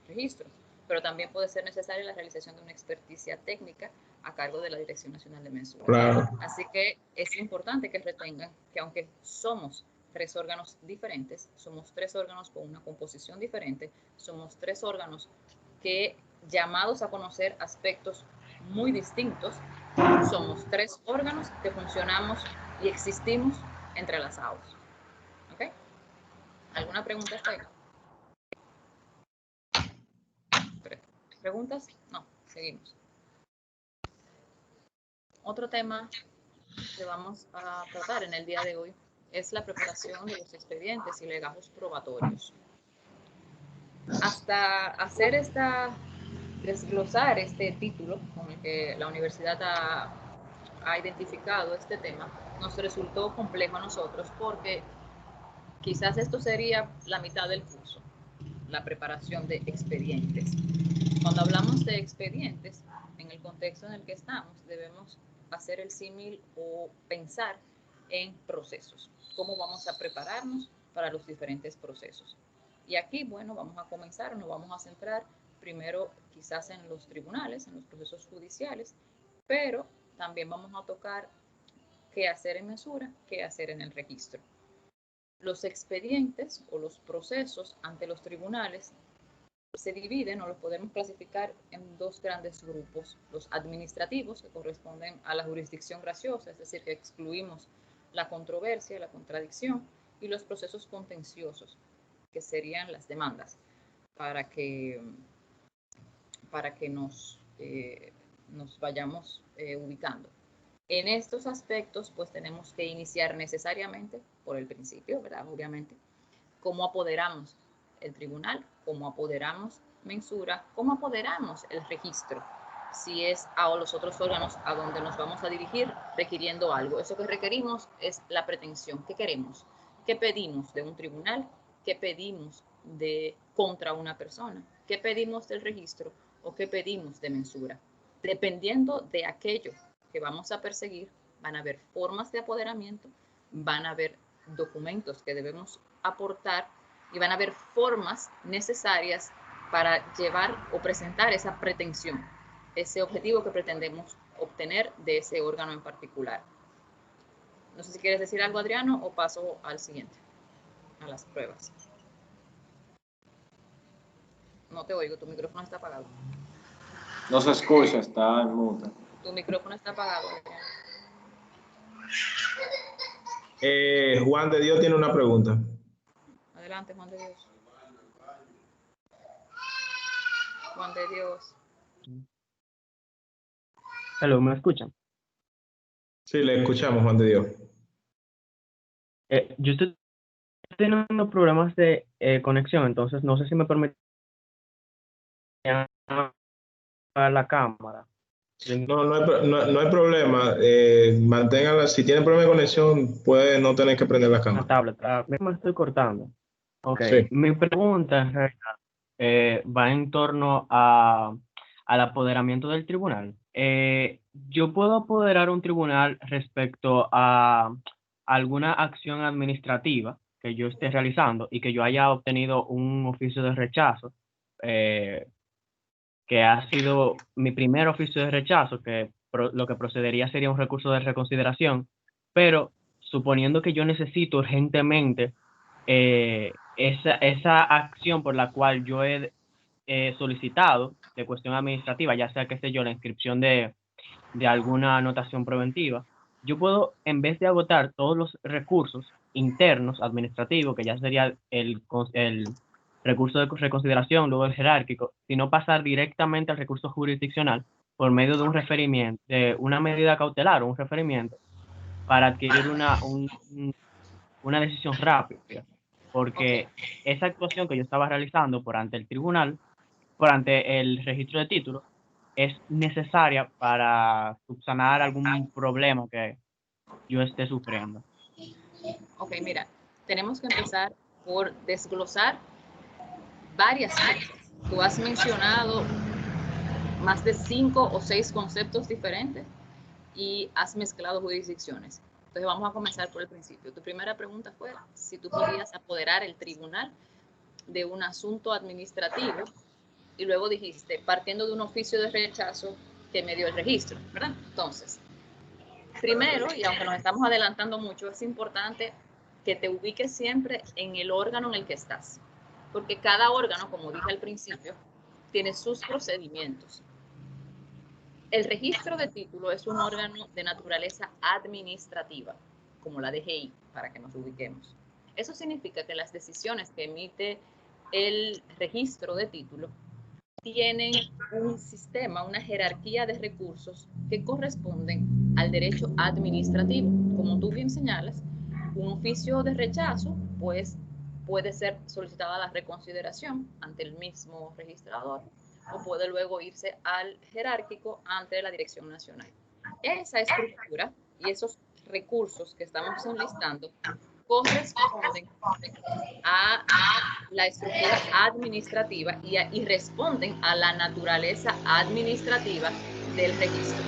registro, pero también puede ser necesaria la realización de una experticia técnica a cargo de la Dirección Nacional de Mensuras. Claro. Así que es importante que retengan que aunque somos tres órganos diferentes, somos tres órganos con una composición diferente, somos tres órganos que, llamados a conocer aspectos muy distintos, somos tres órganos que funcionamos y existimos entrelazados. ¿Ok? ¿Alguna pregunta hasta ahí? ¿Preguntas? No, seguimos. Otro tema que vamos a tratar en el día de hoy es la preparación de los expedientes y legajos probatorios. Hasta hacer desglosar este título con el que la universidad ha identificado este tema, nos resultó complejo a nosotros porque quizás esto sería la mitad del curso, la preparación de expedientes. Cuando hablamos de expedientes, en el contexto en el que estamos, debemos hacer el símil o pensar en procesos. ¿Cómo vamos a prepararnos para los diferentes procesos? Y aquí, bueno, vamos a comenzar, nos vamos a centrar primero quizás en los tribunales, en los procesos judiciales, pero también vamos a tocar qué hacer en mensura, qué hacer en el registro. Los expedientes o los procesos ante los tribunales se dividen o los podemos clasificar en dos grandes grupos. Los administrativos, que corresponden a la jurisdicción graciosa, es decir, que excluimos la controversia, la contradicción, y los procesos contenciosos, que serían las demandas, para que nos vayamos ubicando. En estos aspectos, pues tenemos que iniciar necesariamente por el principio, ¿verdad? Obviamente, cómo apoderamos el tribunal, cómo apoderamos mensura, cómo apoderamos el registro, si es a los otros órganos a donde nos vamos a dirigir requiriendo algo. Eso que requerimos es la pretensión. ¿Qué queremos? ¿Qué pedimos de un tribunal? ¿Qué pedimos contra una persona? ¿Qué pedimos del registro o qué pedimos de mensura? Dependiendo de aquello que vamos a perseguir, van a haber formas de apoderamiento, van a haber documentos que debemos aportar y van a haber formas necesarias para llevar o presentar esa pretensión, ese objetivo que pretendemos obtener de ese órgano en particular. No sé si quieres decir algo, Adriano, o paso al siguiente, a las pruebas. No te oigo, tu micrófono está apagado. No se escucha, está en mute. Tu micrófono está apagado. Juan de Dios tiene una pregunta. Adelante, Juan de Dios. Juan de Dios. Hello, ¿me escuchan? Sí, le escuchamos, Juan de Dios. Yo estoy teniendo problemas de conexión, entonces no sé si me permiten la cámara. No hay problema. Manténganla. Si tienen problema de conexión, puede no tener que prender la La cámara. tablet, me estoy cortando. Ok, Sí. mi pregunta en realidad va en torno al apoderamiento del tribunal. ¿Yo puedo apoderar un tribunal respecto a alguna acción administrativa que yo esté realizando y que yo haya obtenido un oficio de rechazo, que ha sido mi primer oficio de rechazo, que lo que procedería sería un recurso de reconsideración, pero suponiendo que yo necesito urgentemente esa acción por la cual yo he solicitado de cuestión administrativa, ya sea, qué sé yo, la inscripción de alguna anotación preventiva, yo puedo, en vez de agotar todos los recursos internos administrativos, que ya sería el recurso de reconsideración, luego el jerárquico, sino pasar directamente al recurso jurisdiccional por medio de un referimiento, de una medida cautelar o un referimiento, para adquirir una decisión rápida, porque esa actuación que yo estaba realizando por ante el tribunal, por ante el registro de títulos, es necesaria para subsanar algún problema que yo esté sufriendo. Ok, mira, tenemos que empezar por desglosar varias cosas. Tú has mencionado más de 5 o 6 conceptos diferentes y has mezclado jurisdicciones. Entonces vamos a comenzar por el principio. Tu primera pregunta fue si tú podías apoderar el tribunal de un asunto administrativo y luego dijiste, partiendo de un oficio de rechazo que me dio el registro, ¿verdad? Entonces, primero, y aunque nos estamos adelantando mucho, es importante que te ubiques siempre en el órgano en el que estás, porque cada órgano, como dije al principio, tiene sus procedimientos. El registro de título es un órgano de naturaleza administrativa, como la DGI, para que nos ubiquemos. Eso significa que las decisiones que emite el registro de título tienen un sistema, una jerarquía de recursos que corresponden al derecho administrativo. Como tú bien señalas, un oficio de rechazo, pues, puede ser solicitada la reconsideración ante el mismo registrador o puede luego irse al jerárquico ante la Dirección Nacional. Esa estructura y esos recursos que estamos enlistando corresponden a la estructura administrativa y responden a la naturaleza administrativa del registro.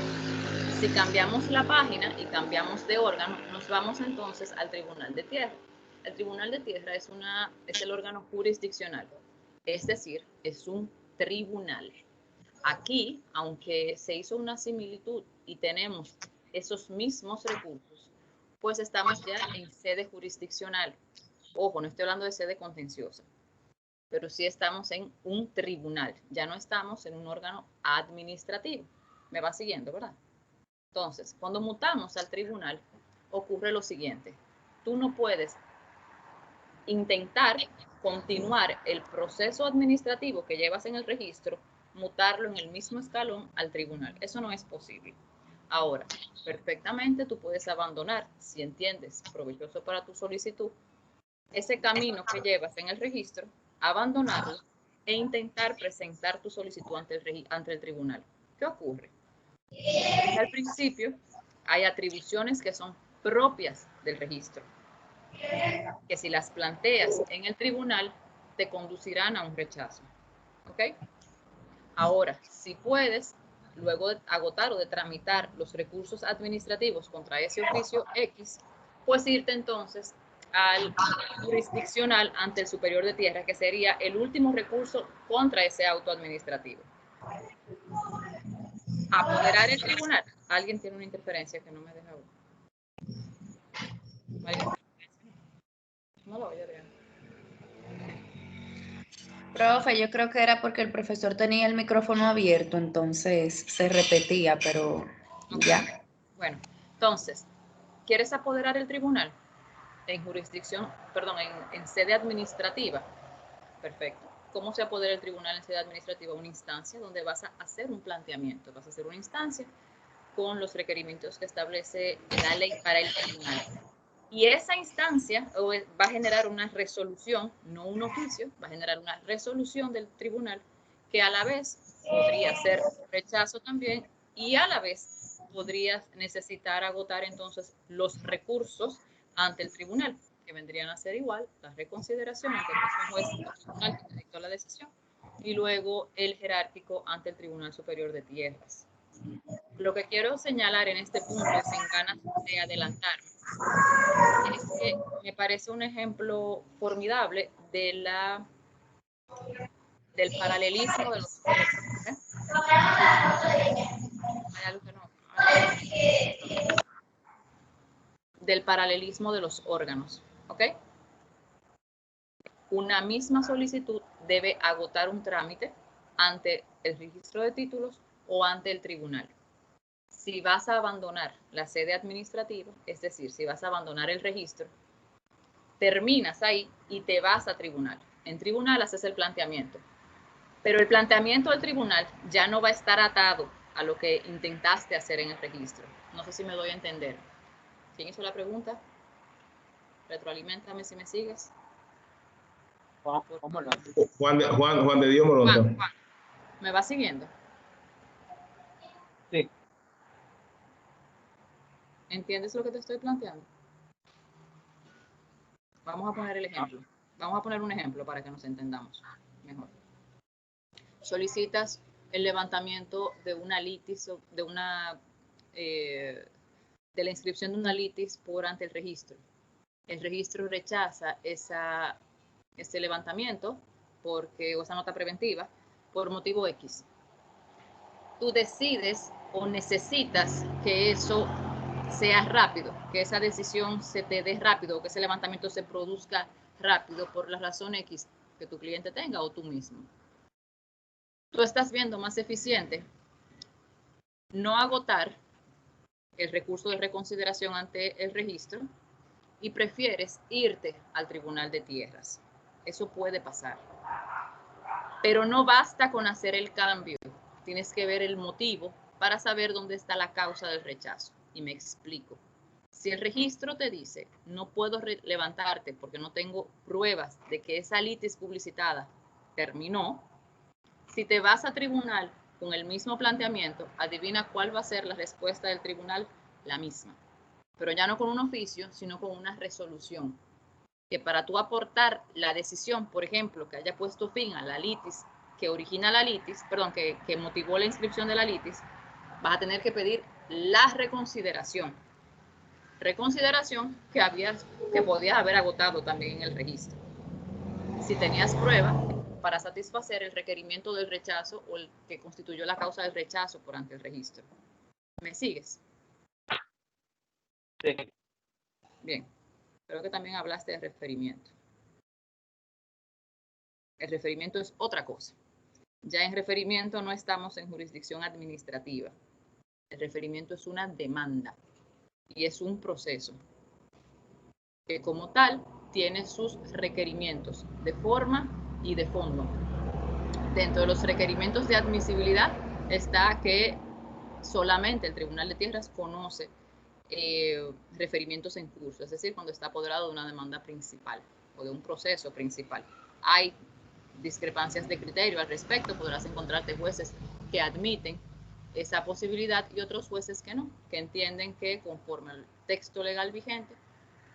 Si cambiamos la página y cambiamos de órgano, nos vamos entonces al Tribunal de Tierra. El Tribunal de Tierra es el órgano jurisdiccional, es decir, es un tribunal. Aquí, aunque se hizo una similitud y tenemos esos mismos recursos, pues estamos ya en sede jurisdiccional. Ojo, no estoy hablando de sede contenciosa, pero sí estamos en un tribunal, ya no estamos en un órgano administrativo. ¿Me va siguiendo, verdad? Entonces, cuando mutamos al tribunal, ocurre lo siguiente. Tú no puedes intentar continuar el proceso administrativo que llevas en el registro, mutarlo en el mismo escalón al tribunal. Eso no es posible. Ahora, perfectamente tú puedes abandonar, si entiendes, provechoso para tu solicitud, ese camino que llevas en el registro, abandonarlo e intentar presentar tu solicitud ante el tribunal. ¿Qué ocurre? Al principio hay atribuciones que son propias del registro, que si las planteas en el tribunal te conducirán a un rechazo. ¿Ok? Ahora, si puedes, luego de agotar o de tramitar los recursos administrativos contra ese oficio X, pues irte entonces al jurisdiccional ante el superior de tierra, que sería el último recurso contra ese auto administrativo. Apoderar el tribunal. Alguien tiene una interferencia que no me deja ver. No lo voy a ver. Profe, yo creo que era porque el profesor tenía el micrófono abierto, entonces se repetía, pero ya. Bueno, entonces, ¿quieres apoderar el tribunal en jurisdicción, perdón, en sede administrativa? Perfecto. ¿Cómo se apodera el tribunal en sede administrativa? Una instancia donde vas a hacer un planteamiento, vas a hacer una instancia con los requerimientos que establece la ley para el tribunal. Y esa instancia va a generar una resolución, no un oficio, va a generar una resolución del tribunal que a la vez podría ser rechazo también y a la vez podrías necesitar agotar entonces los recursos ante el tribunal, que vendrían a ser igual la reconsideración ante el mismo juez tribunal que dictó la decisión y luego el jerárquico ante el Tribunal Superior de Tierras. Lo que quiero señalar en este punto, sin ganas de adelantarme, es que me parece un ejemplo formidable del paralelismo de los del paralelismo de los órganos, ¿ok? Una misma solicitud debe agotar un trámite ante el registro de títulos o ante el tribunal. Si vas a abandonar la sede administrativa, es decir, si vas a abandonar el registro, terminas ahí y te vas a tribunal. En tribunal haces el planteamiento, pero el planteamiento del tribunal ya no va a estar atado a lo que intentaste hacer en el registro. No sé si me doy a entender. ¿Quién hizo la pregunta? Retroaliméntame si me sigues. Juan de Dios Moronta. Juan, ¿me va siguiendo? Sí. ¿Entiendes lo que te estoy planteando? Vamos a poner el ejemplo. Vamos a poner un ejemplo para que nos entendamos mejor. Solicitas el levantamiento de una litis, de la inscripción de una litis por ante el registro. El registro rechaza ese levantamiento o esa nota preventiva por motivo X. Tú decides o necesitas que eso sea rápido, que esa decisión se te dé rápido, que ese levantamiento se produzca rápido por la razón X que tu cliente tenga o tú mismo. Tú estás viendo más eficiente no agotar el recurso de reconsideración ante el registro y prefieres irte al Tribunal de Tierras. Eso puede pasar. Pero no basta con hacer el cambio. Tienes que ver el motivo para saber dónde está la causa del rechazo. Y me explico. Si el registro te dice, no puedo levantarte porque no tengo pruebas de que esa litis publicitada terminó, si te vas a tribunal con el mismo planteamiento, adivina cuál va a ser la respuesta del tribunal, la misma. Pero ya no con un oficio, sino con una resolución. Que para tú aportar la decisión, por ejemplo, que haya puesto fin a la litis, que origina la litis, perdón, que motivó la inscripción de la litis, vas a tener que pedir la reconsideración. Reconsideración que podías haber agotado también en el registro. Si tenías prueba para satisfacer el requerimiento del rechazo o el que constituyó la causa del rechazo por ante el registro. ¿Me sigues? Sí. Bien. Creo que también hablaste de referimiento. El referimiento es otra cosa. Ya en referimiento no estamos en jurisdicción administrativa. El referimiento es una demanda y es un proceso que como tal tiene sus requerimientos de forma y de fondo. Dentro de los requerimientos de admisibilidad está que solamente el Tribunal de Tierras conoce referimientos en curso, es decir, cuando está apoderado de una demanda principal o de un proceso principal. Hay discrepancias de criterio al respecto, podrás encontrarte jueces que admiten esa posibilidad y otros jueces que no, que entienden que conforme al texto legal vigente,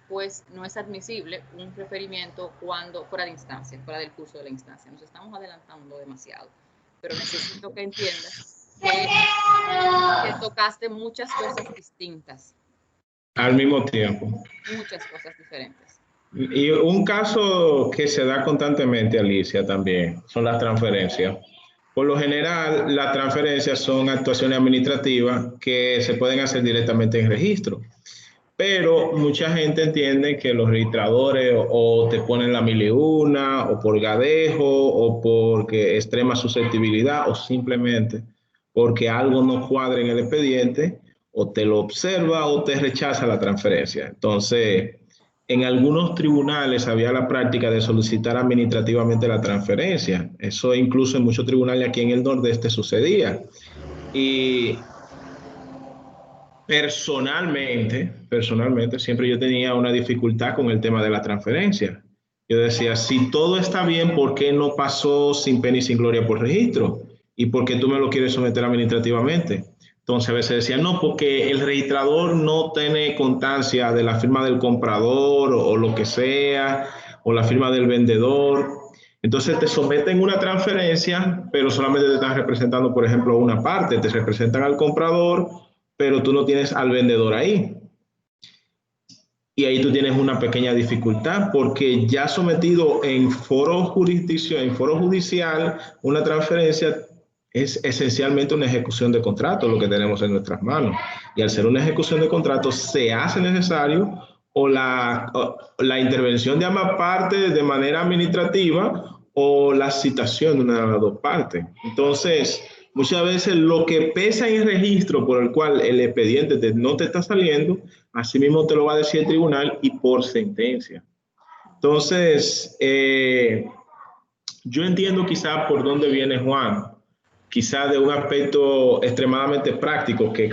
pues no es admisible un referimiento cuando fuera de instancia, fuera del curso de la instancia. Nos estamos adelantando demasiado, pero necesito que entiendas que tocaste muchas cosas distintas. Al mismo tiempo. Muchas cosas diferentes. Y un caso que se da constantemente, Alicia, también, son las transferencias. Por lo general, las transferencias son actuaciones administrativas que se pueden hacer directamente en registro. Pero mucha gente entiende que los registradores o te ponen la 1001, o por gadejo, o porque extrema susceptibilidad, o simplemente porque algo no cuadra en el expediente, o te lo observa o te rechaza la transferencia. Entonces, en algunos tribunales había la práctica de solicitar administrativamente la transferencia. Eso incluso en muchos tribunales aquí en el Nordeste sucedía. Y personalmente, siempre yo tenía una dificultad con el tema de la transferencia. Yo decía, si todo está bien, ¿por qué no pasó sin pena y sin gloria por registro? ¿Y por qué tú me lo quieres someter administrativamente? Entonces a veces decían, no, porque el registrador no tiene constancia de la firma del comprador o lo que sea, o la firma del vendedor. Entonces te someten una transferencia, pero solamente te están representando, por ejemplo, una parte. Te representan al comprador, pero tú no tienes al vendedor ahí. Y ahí tú tienes una pequeña dificultad porque ya sometido en foro judicial, una transferencia es esencialmente una ejecución de contrato, lo que tenemos en nuestras manos. Y al ser una ejecución de contrato, se hace necesario o la intervención de ambas partes de manera administrativa o la citación de una de las dos partes. Entonces, muchas veces lo que pesa en el registro por el cual el expediente no te está saliendo, así mismo te lo va a decir el tribunal y por sentencia. Entonces, yo entiendo quizá por dónde viene Juan, quizá de un aspecto extremadamente práctico que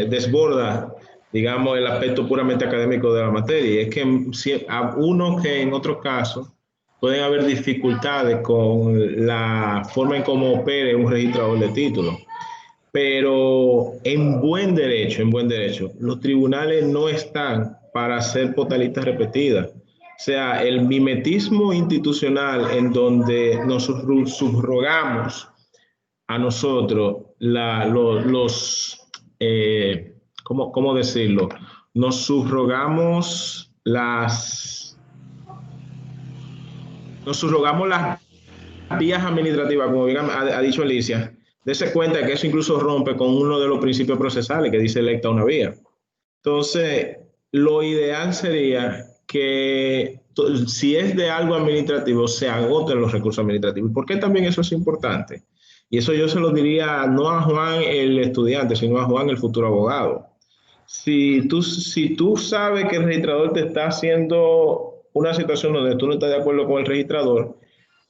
desborda, digamos, el aspecto puramente académico de la materia. Es que a uno que en otros casos pueden haber dificultades con la forma en cómo opere un registrador de títulos. Pero en buen derecho, los tribunales no están para hacer potalistas repetidas. O sea, el mimetismo institucional en donde nos subrogamos a nosotros ¿cómo decirlo? Nos subrogamos las vías administrativas, como bien ha dicho Alicia. Dese cuenta que eso incluso rompe con uno de los principios procesales que dice electa una vía. Entonces, lo ideal sería que si es de algo administrativo, se agoten los recursos administrativos. ¿Por qué también eso es importante? Y eso yo se lo diría no a Juan el estudiante, sino a Juan el futuro abogado. Si tú sabes que el registrador te está haciendo una situación donde tú no estás de acuerdo con el registrador,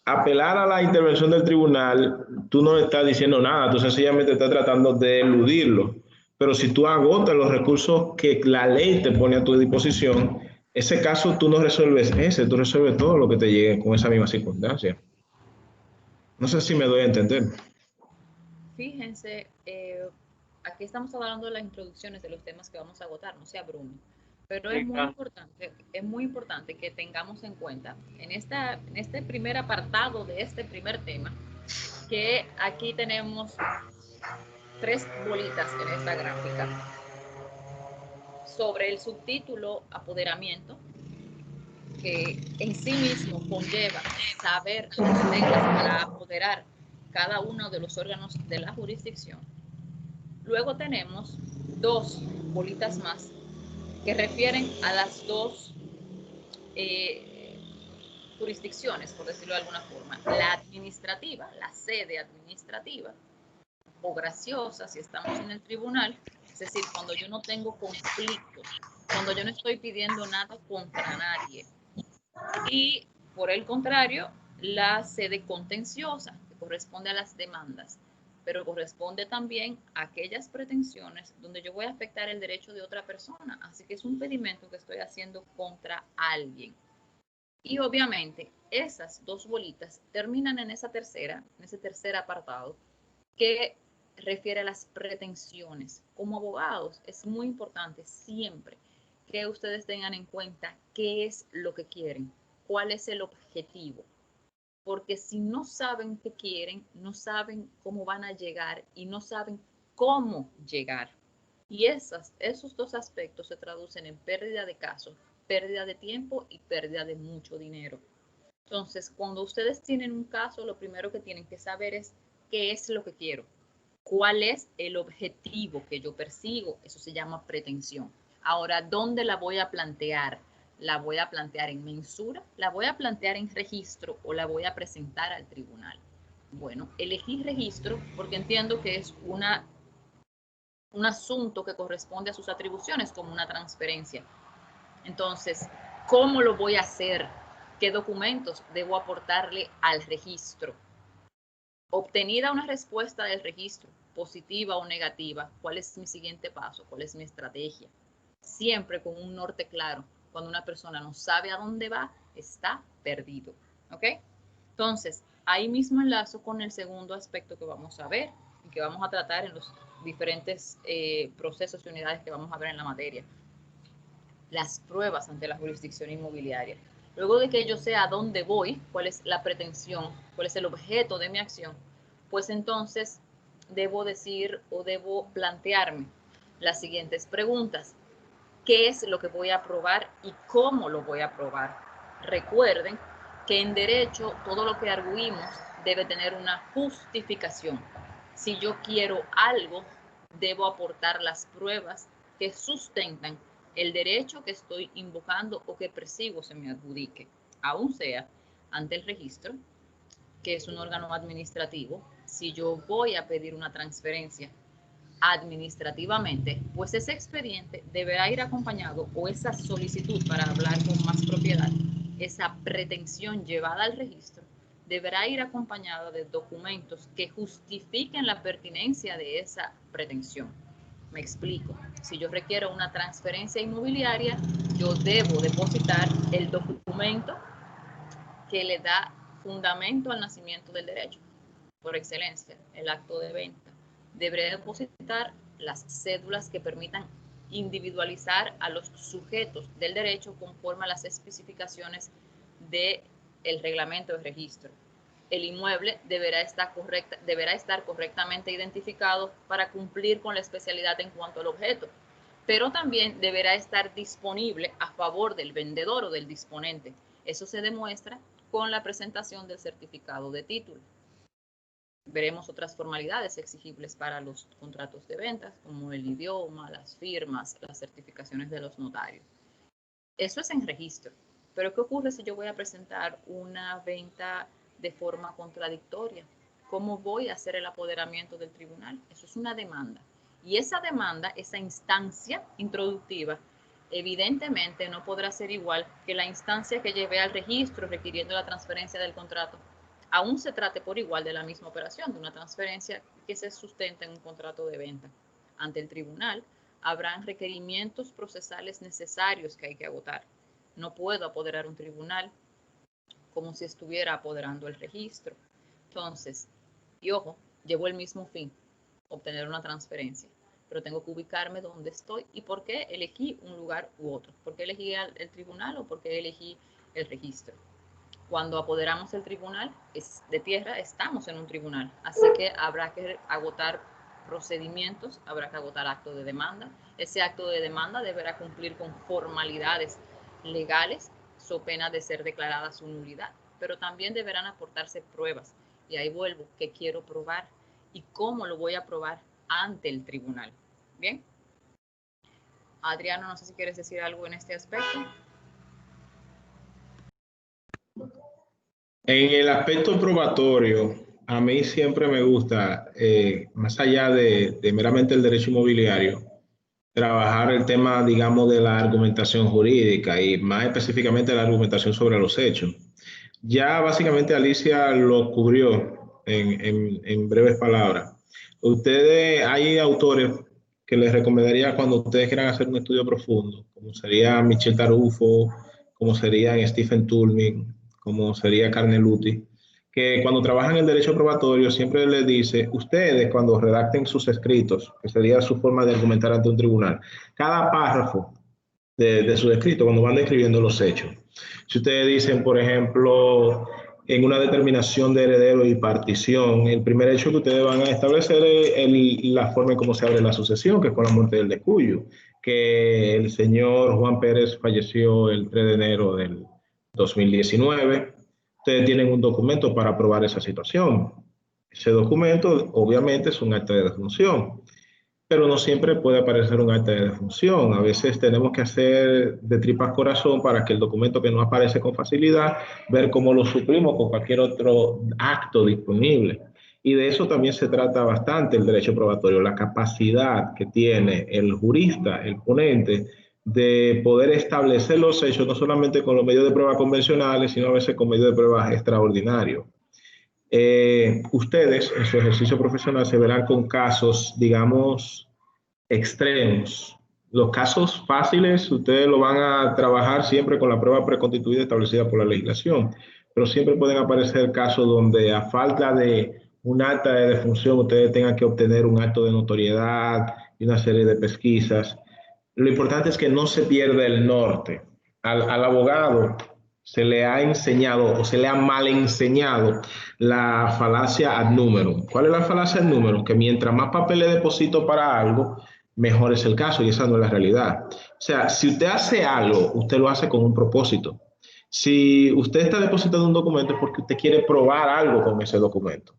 apelar a la intervención del tribunal, tú no le estás diciendo nada, tú sencillamente estás tratando de eludirlo. Pero si tú agotas los recursos que la ley te pone a tu disposición, ese caso tú no resuelves tú resuelves todo lo que te llegue con esa misma circunstancia. No sé si me doy a entender. Fíjense, aquí estamos hablando de las introducciones de los temas que vamos a agotar, no se abrumen. Pero es muy importante que tengamos en cuenta en este primer apartado de este primer tema, que aquí tenemos 3 bolitas en esta gráfica. Sobre el subtítulo apoderamiento, que en sí mismo conlleva saber las reglas para apoderar cada uno de los órganos de la jurisdicción. Luego tenemos 2 bolitas más que refieren a las 2 jurisdicciones, por decirlo de alguna forma, la administrativa, la sede administrativa, o graciosa si estamos en el tribunal, es decir, cuando yo no tengo conflictos, cuando yo no estoy pidiendo nada contra nadie. Y por el contrario, la sede contenciosa, que corresponde a las demandas, pero corresponde también a aquellas pretensiones donde yo voy a afectar el derecho de otra persona. Así que es un pedimento que estoy haciendo contra alguien. Y obviamente esas 2 bolitas terminan en ese tercer apartado que refiere a las pretensiones. Como abogados es muy importante siempre que ustedes tengan en cuenta qué es lo que quieren, cuál es el objetivo. Porque si no saben qué quieren, no saben cómo van a llegar y no saben cómo llegar. Y esos 2 aspectos se traducen en pérdida de casos, pérdida de tiempo y pérdida de mucho dinero. Entonces, cuando ustedes tienen un caso, lo primero que tienen que saber es qué es lo que quiero, cuál es el objetivo que yo persigo. Eso se llama pretensión. Ahora, ¿dónde la voy a plantear? ¿La voy a plantear en mensura? ¿La voy a plantear en registro o la voy a presentar al tribunal? Bueno, elegí registro porque entiendo que es un asunto que corresponde a sus atribuciones como una transferencia. Entonces, ¿cómo lo voy a hacer? ¿Qué documentos debo aportarle al registro? Obtenida una respuesta del registro, positiva o negativa, ¿cuál es mi siguiente paso? ¿Cuál es mi estrategia? Siempre con un norte claro. Cuando una persona no sabe a dónde va, está perdido. ¿Ok? Entonces, ahí mismo enlazo con el segundo aspecto que vamos a ver y que vamos a tratar en los diferentes procesos y unidades que vamos a ver en la materia. Las pruebas ante la jurisdicción inmobiliaria. Luego de que yo sé a dónde voy, cuál es la pretensión, cuál es el objeto de mi acción, pues entonces debo decir o debo plantearme las siguientes preguntas. ¿Qué es lo que voy a probar y cómo lo voy a probar? Recuerden que en derecho todo lo que arguimos debe tener una justificación. Si yo quiero algo, debo aportar las pruebas que sustentan el derecho que estoy invocando o que persigo se me adjudique, aun sea ante el registro, que es un órgano administrativo. Si yo voy a pedir una transferencia administrativamente, pues ese expediente deberá ir acompañado, o esa solicitud, para hablar con más propiedad, esa pretensión llevada al registro, deberá ir acompañada de documentos que justifiquen la pertinencia de esa pretensión. Me explico. Si yo requiero una transferencia inmobiliaria, yo debo depositar el documento que le da fundamento al nacimiento del derecho, por excelencia, el acto de venta. Deberé depositar las cédulas que permitan individualizar a los sujetos del derecho conforme a las especificaciones del reglamento de registro. El inmueble deberá estar correctamente identificado para cumplir con la especialidad en cuanto al objeto, pero también deberá estar disponible a favor del vendedor o del disponente. Eso se demuestra con la presentación del certificado de título. Veremos otras formalidades exigibles para los contratos de ventas, como el idioma, las firmas, las certificaciones de los notarios. Eso es en registro. Pero ¿qué ocurre si yo voy a presentar una venta de forma contradictoria? ¿Cómo voy a hacer el apoderamiento del tribunal? Eso es una demanda. Y esa demanda, esa instancia introductiva, evidentemente no podrá ser igual que la instancia que llevé al registro requiriendo la transferencia del contrato. Aún se trate por igual de la misma operación, de una transferencia que se sustenta en un contrato de venta. Ante el tribunal habrán requerimientos procesales necesarios que hay que agotar. No puedo apoderar un tribunal como si estuviera apoderando el registro. Entonces, y ojo, llevo el mismo fin, obtener una transferencia, pero tengo que ubicarme donde estoy y por qué elegí un lugar u otro. ¿Por qué elegí el tribunal o por qué elegí el registro? Cuando apoderamos el tribunal de tierra, estamos en un tribunal, así que habrá que agotar procedimientos, habrá que agotar acto de demanda. Ese acto de demanda deberá cumplir con formalidades legales, so pena de ser declarada su nulidad, pero también deberán aportarse pruebas. Y ahí vuelvo, ¿qué quiero probar y cómo lo voy a probar ante el tribunal? Bien. Adriano, no sé si quieres decir algo en este aspecto. En el aspecto probatorio, a mí siempre me gusta, más allá de meramente el derecho inmobiliario, trabajar el tema, digamos, de la argumentación jurídica y más específicamente la argumentación sobre los hechos. Ya básicamente Alicia lo cubrió en breves palabras. Hay autores que les recomendaría cuando ustedes quieran hacer un estudio profundo, como sería Michel Tarufo, como serían Stephen Toulmin, como sería Carneluti, que cuando trabajan el derecho probatorio siempre les dice, ustedes cuando redacten sus escritos, que sería su forma de argumentar ante un tribunal, cada párrafo de su escrito, cuando van describiendo los hechos. Si ustedes dicen, por ejemplo, en una determinación de heredero y partición, el primer hecho que ustedes van a establecer es la forma en cómo se abre la sucesión, que es con la muerte del descuyo, que el señor Juan Pérez falleció el 3 de enero del 2019. Ustedes tienen un documento para probar esa situación. Ese documento, obviamente, es un acta de defunción. pero no siempre puede aparecer un acta de defunción. A veces tenemos que hacer de tripas corazón para que el documento que no aparece con facilidad, ver cómo lo suplimos con cualquier otro acto disponible. Y de eso también se trata bastante el derecho probatorio, la capacidad que tiene el jurista, el ponente, de poder establecer los hechos, no solamente con los medios de prueba convencionales, sino a veces con medios de prueba extraordinarios. Ustedes en su ejercicio profesional se verán con casos, digamos, extremos. Los casos fáciles, ustedes lo van a trabajar siempre con la prueba preconstituida establecida por la legislación, pero siempre pueden aparecer casos donde a falta de un acta de defunción ustedes tengan que obtener un acto de notoriedad y una serie de pesquisas. Lo importante es que no se pierda el norte. Al abogado se le ha enseñado o se le ha mal enseñado la falacia ad numerum. ¿Cuál es la falacia ad numerum? Que mientras más papeles deposito para algo, mejor es el caso, y esa no es la realidad. O sea, si usted hace algo, usted lo hace con un propósito. Si usted está depositando un documento es porque usted quiere probar algo con ese documento.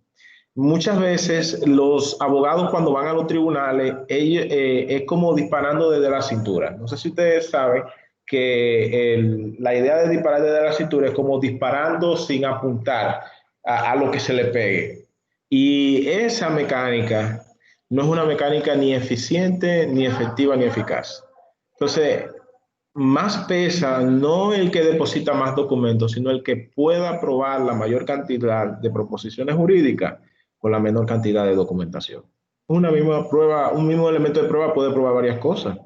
Muchas veces los abogados cuando van a los tribunales, es como disparando desde la cintura. No sé si ustedes saben que la idea de disparar desde la cintura es como disparando sin apuntar a lo que se le pegue. Y esa mecánica no es una mecánica ni eficiente, ni efectiva, ni eficaz. Entonces, más pesa no el que deposita más documentos, sino el que pueda probar la mayor cantidad de proposiciones jurídicas con la menor cantidad de documentación. Una misma prueba, un mismo elemento de prueba puede probar varias cosas.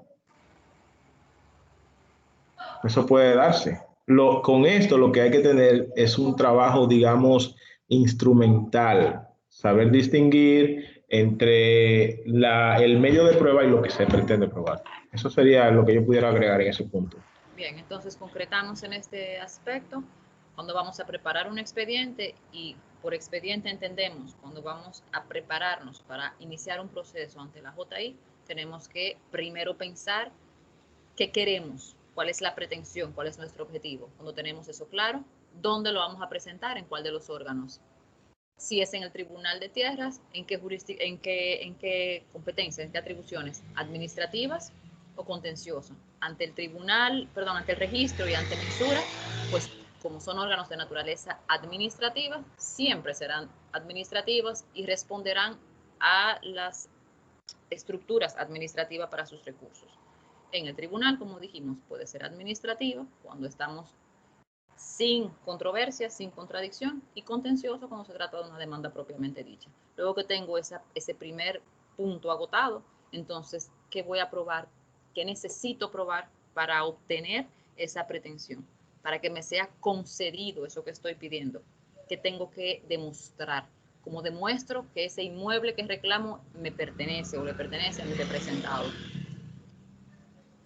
Eso puede darse. Con esto lo que hay que tener es un trabajo, digamos, instrumental. Saber distinguir entre el medio de prueba y lo que se pretende probar. Eso sería lo que yo pudiera agregar en ese punto. Bien, entonces concretamos en este aspecto cuando vamos a preparar un expediente, y por expediente entendemos cuando vamos a prepararnos para iniciar un proceso ante la JI, tenemos que primero pensar qué queremos, cuál es la pretensión, cuál es nuestro objetivo. Cuando tenemos eso claro, ¿dónde lo vamos a presentar? ¿En cuál de los órganos? Si es en el Tribunal de Tierras, ¿en qué competencia, en qué atribuciones? ¿Administrativas o contenciosas? Ante el tribunal, perdón, ante el registro y ante mensura, pues como son órganos de naturaleza administrativa, siempre serán administrativas y responderán a las estructuras administrativas para sus recursos. En el tribunal, como dijimos, puede ser administrativa cuando estamos sin controversia, sin contradicción, y contencioso cuando se trata de una demanda propiamente dicha. Luego que tengo ese primer punto agotado, entonces, ¿qué voy a probar? ¿Qué necesito probar para obtener esa pretensión? Para que me sea concedido eso que estoy pidiendo. ¿Qué tengo que demostrar? ¿Cómo demuestro que ese inmueble que reclamo me pertenece o le pertenece a mi representado?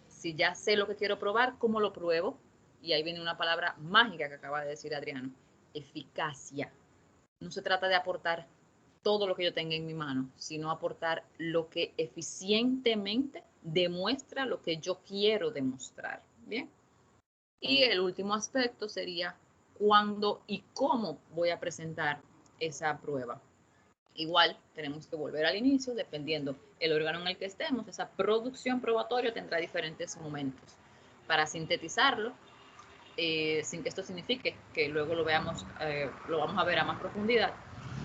Si ya sé lo que quiero probar, ¿cómo lo pruebo? Y ahí viene una palabra mágica que acaba de decir Adriano: eficacia. No se trata de aportar todo lo que yo tenga en mi mano, sino aportar lo que eficientemente demuestra lo que yo quiero demostrar. Bien. Y el último aspecto sería cuándo y cómo voy a presentar esa prueba. Igual tenemos que volver al inicio, dependiendo el órgano en el que estemos. Esa producción probatoria tendrá diferentes momentos. Para sintetizarlo, sin que esto signifique que luego lo vamos a ver a más profundidad,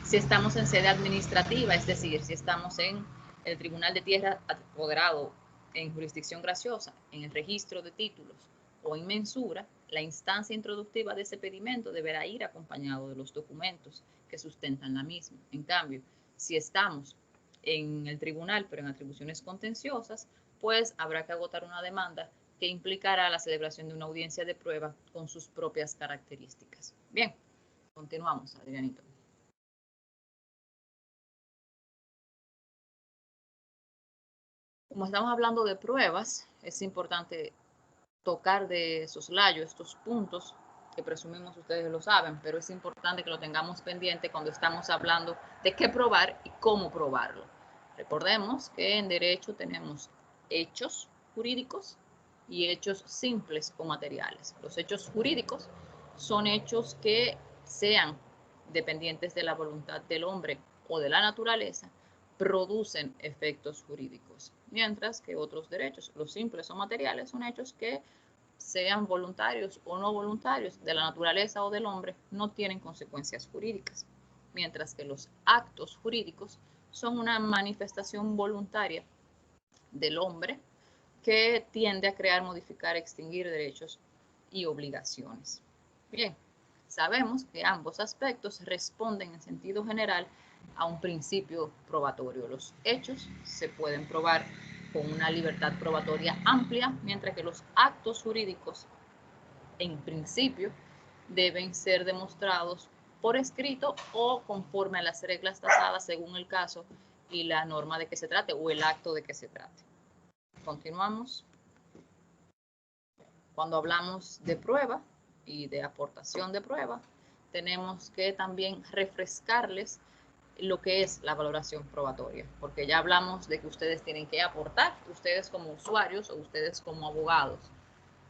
si estamos en sede administrativa, es decir, si estamos en el Tribunal de Tierra apoderado en jurisdicción graciosa, en el registro de títulos o en mensura, la instancia introductiva de ese pedimento deberá ir acompañado de los documentos que sustentan la misma. En cambio, si estamos en el tribunal, pero en atribuciones contenciosas, pues habrá que agotar una demanda que implicará la celebración de una audiencia de prueba con sus propias características. Bien, continuamos, Adrianito. Como estamos hablando de pruebas, es importante tocar de soslayo estos puntos que presumimos ustedes lo saben, pero es importante que lo tengamos pendiente cuando estamos hablando de qué probar y cómo probarlo. Recordemos que en derecho tenemos hechos jurídicos y hechos simples o materiales. Los hechos jurídicos son hechos que sean dependientes de la voluntad del hombre o de la naturaleza, producen efectos jurídicos, mientras que otros derechos, los simples o materiales, son hechos que sean voluntarios o no voluntarios, de la naturaleza o del hombre, no tienen consecuencias jurídicas, mientras que los actos jurídicos son una manifestación voluntaria del hombre que tiende a crear, modificar, extinguir derechos y obligaciones. Bien, sabemos que ambos aspectos responden en sentido general a un principio probatorio. Los hechos se pueden probar con una libertad probatoria amplia, mientras que los actos jurídicos, en principio, deben ser demostrados por escrito o conforme a las reglas tasadas según el caso y la norma de que se trate o el acto de que se trate. Continuamos. Cuando hablamos de prueba y de aportación de prueba, tenemos que también refrescarles lo que es la valoración probatoria, porque ya hablamos de que ustedes tienen que aportar, ustedes como usuarios o ustedes como abogados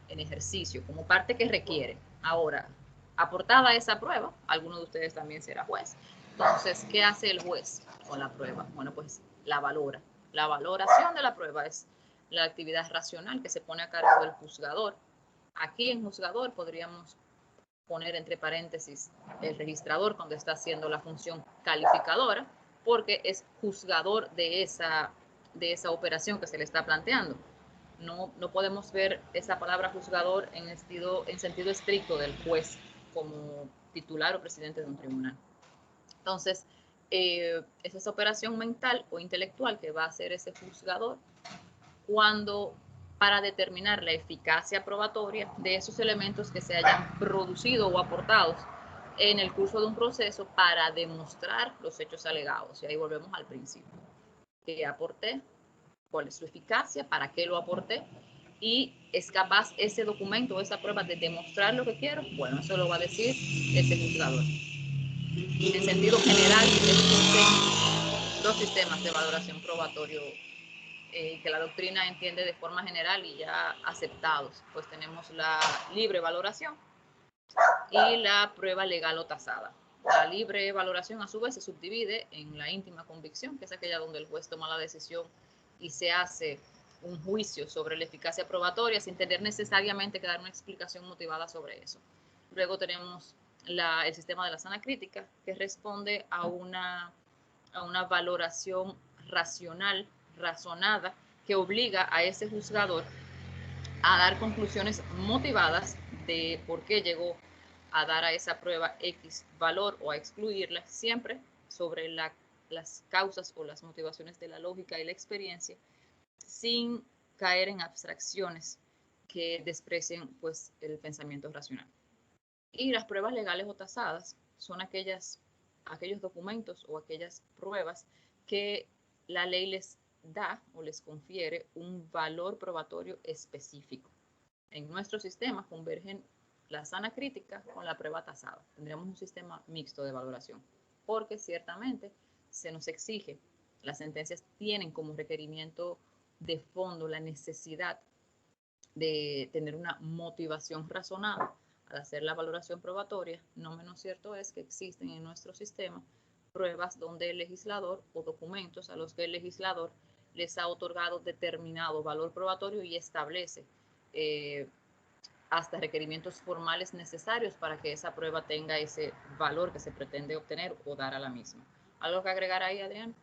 en ejercicio, como parte que requiere. Ahora, aportada esa prueba, alguno de ustedes también será juez. Entonces, ¿qué hace el juez con la prueba? Bueno, pues la valora. La valoración de la prueba es la actividad racional que se pone a cargo del juzgador. Aquí en juzgador podríamos poner entre paréntesis el registrador cuando está haciendo la función calificadora, porque es juzgador de esa operación que se le está planteando. No podemos ver esa palabra juzgador en sentido estricto del juez como titular o presidente de un tribunal. Entonces, es esa operación mental o intelectual que va a hacer ese juzgador para determinar la eficacia probatoria de esos elementos que se hayan producido o aportados en el curso de un proceso para demostrar los hechos alegados. Y ahí volvemos al principio. ¿Qué aporté? ¿Cuál es su eficacia? ¿Para qué lo aporté? ¿Y es capaz ese documento o esa prueba de demostrar lo que quiero? Bueno, eso lo va a decir ese juzgador. En sentido general, existen dos sistemas de valoración probatorio que la doctrina entiende de forma general y ya aceptados. Pues tenemos la libre valoración y la prueba legal o tasada. La libre valoración, a su vez, se subdivide en la íntima convicción, que es aquella donde el juez toma la decisión y se hace un juicio sobre la eficacia probatoria sin tener necesariamente que dar una explicación motivada sobre eso. Luego tenemos el sistema de la sana crítica, que responde a una valoración racional, razonada, que obliga a ese juzgador a dar conclusiones motivadas de por qué llegó a dar a esa prueba X valor o a excluirla, siempre sobre las causas o las motivaciones de la lógica y la experiencia, sin caer en abstracciones que desprecien pues el pensamiento racional. Y las pruebas legales o tasadas son aquellos documentos o aquellas pruebas que la ley les da o les confiere un valor probatorio específico. En nuestro sistema convergen la sana crítica con la prueba tasada. Tendríamos un sistema mixto de valoración, porque ciertamente se nos exige, las sentencias tienen como requerimiento de fondo la necesidad de tener una motivación razonada al hacer la valoración probatoria. No menos cierto es que existen en nuestro sistema pruebas donde el legislador o documentos a los que el legislador les ha otorgado determinado valor probatorio y establece hasta requerimientos formales necesarios para que esa prueba tenga ese valor que se pretende obtener o dar a la misma. ¿Algo que agregar ahí, Adrián?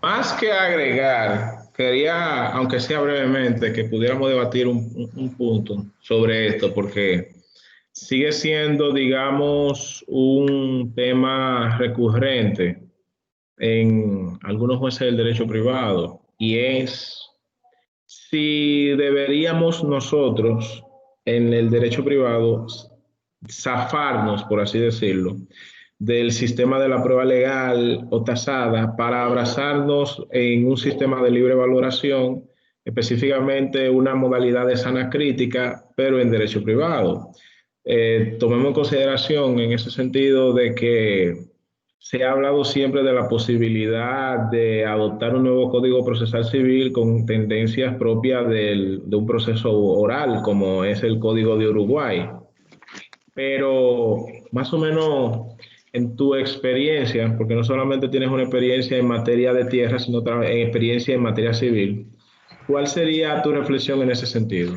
Más que agregar, quería, aunque sea brevemente, que pudiéramos debatir un punto sobre esto, porque sigue siendo, digamos, un tema recurrente en algunos jueces del derecho privado, y es si deberíamos nosotros en el derecho privado zafarnos, por así decirlo, del sistema de la prueba legal o tasada para abrazarnos en un sistema de libre valoración, específicamente una modalidad de sana crítica, pero en derecho privado. Tomemos en consideración en ese sentido de que se ha hablado siempre de la posibilidad de adoptar un nuevo Código Procesal Civil con tendencias propias de un proceso oral, como es el Código de Uruguay. Pero más o menos en tu experiencia, porque no solamente tienes una experiencia en materia de tierra, sino en experiencia en materia civil, ¿cuál sería tu reflexión en ese sentido?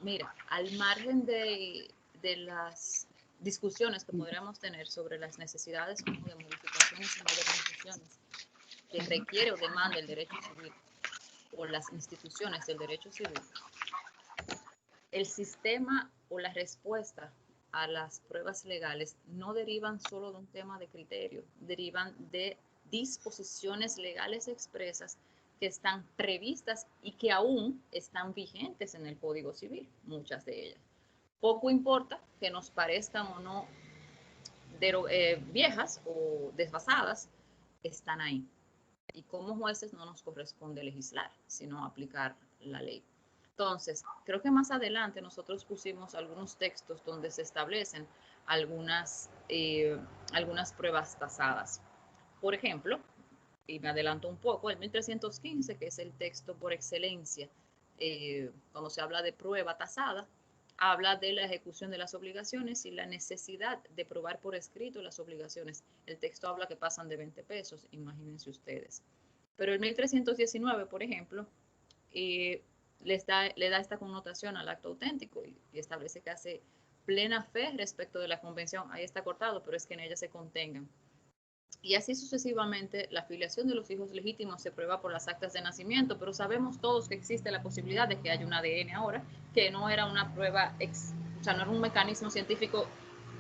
Mira, al margen de las discusiones que podríamos tener sobre las necesidades como de modificaciones y modernizaciones que requiere o demanda el derecho civil o las instituciones del derecho civil, el sistema o la respuesta a las pruebas legales no derivan solo de un tema de criterio, derivan de disposiciones legales expresas que están previstas y que aún están vigentes en el Código Civil, muchas de ellas. Poco importa que nos parezcan o no viejas o desfasadas, están ahí. Y como jueces no nos corresponde legislar, sino aplicar la ley. Entonces, creo que más adelante nosotros pusimos algunos textos donde se establecen algunas pruebas tasadas. Por ejemplo, y me adelanto un poco, el 1315, que es el texto por excelencia, cuando se habla de prueba tasada, habla de la ejecución de las obligaciones y la necesidad de probar por escrito las obligaciones. El texto habla que pasan de 20 pesos, imagínense ustedes. Pero el 1319, por ejemplo, le da esta connotación al acto auténtico y establece que hace plena fe respecto de la convención. Ahí está cortado, pero es que en ella se contengan. Y así sucesivamente, la filiación de los hijos legítimos se prueba por las actas de nacimiento, pero sabemos todos que existe la posibilidad de que haya un ADN ahora, que no era una prueba, o sea, no era un mecanismo científico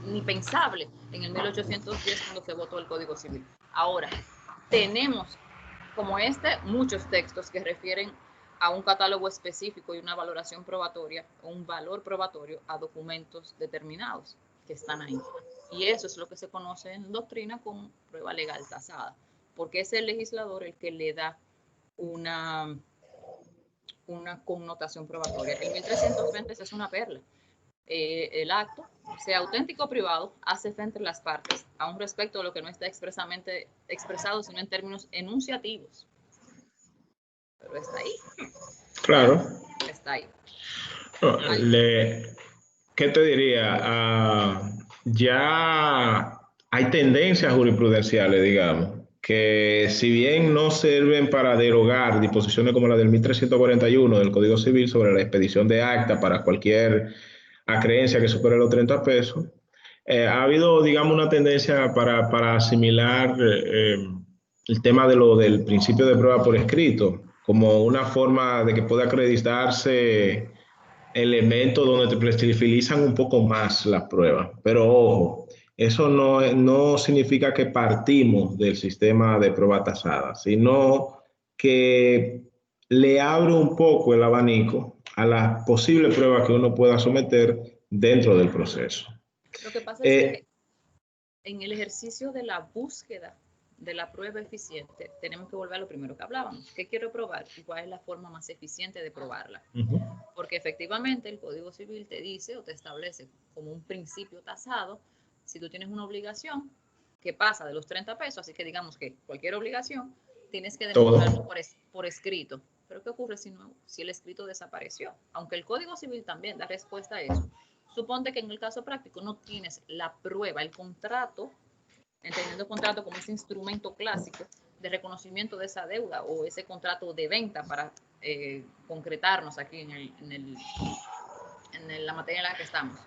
ni pensable en el 1810 cuando se votó el Código Civil. Ahora, tenemos como muchos textos que refieren a un catálogo específico y una valoración probatoria o un valor probatorio a documentos determinados que están ahí. Y eso es lo que se conoce en doctrina como prueba legal tasada, porque es el legislador el que le da una connotación probatoria. El 1320 es una perla. El acto, sea auténtico o privado, hace fe entre las partes, aun respecto a lo que no está expresamente expresado, sino en términos enunciativos. Pero está ahí. Claro. Está ahí. ¿Qué te diría? Ya hay tendencias jurisprudenciales, digamos, que si bien no sirven para derogar disposiciones como la del 1341 del Código Civil sobre la expedición de acta para cualquier acreencia que supere los 30 pesos, ha habido, digamos, una tendencia para asimilar el tema del principio de prueba por escrito como una forma de que pueda acreditarse elementos donde te flexibilizan un poco más las pruebas. Pero ojo, eso no significa que partimos del sistema de prueba tasada, sino que le abre un poco el abanico a las posibles pruebas que uno pueda someter dentro del proceso. Lo que pasa es que en el ejercicio de la búsqueda de la prueba eficiente, tenemos que volver a lo primero que hablábamos. ¿Qué quiero probar y cuál es la forma más eficiente de probarla? Porque efectivamente el Código Civil te dice o te establece como un principio tasado, si tú tienes una obligación que pasa de los 30 pesos, así que digamos que cualquier obligación, tienes que demostrarlo por escrito. Pero ¿qué ocurre si el escrito desapareció? Aunque el Código Civil también da respuesta a eso. Suponte que en el caso práctico no tienes la prueba, el contrato, entendiendo el contrato como ese instrumento clásico de reconocimiento de esa deuda o ese contrato de venta para concretarnos aquí en la materia en la que estamos.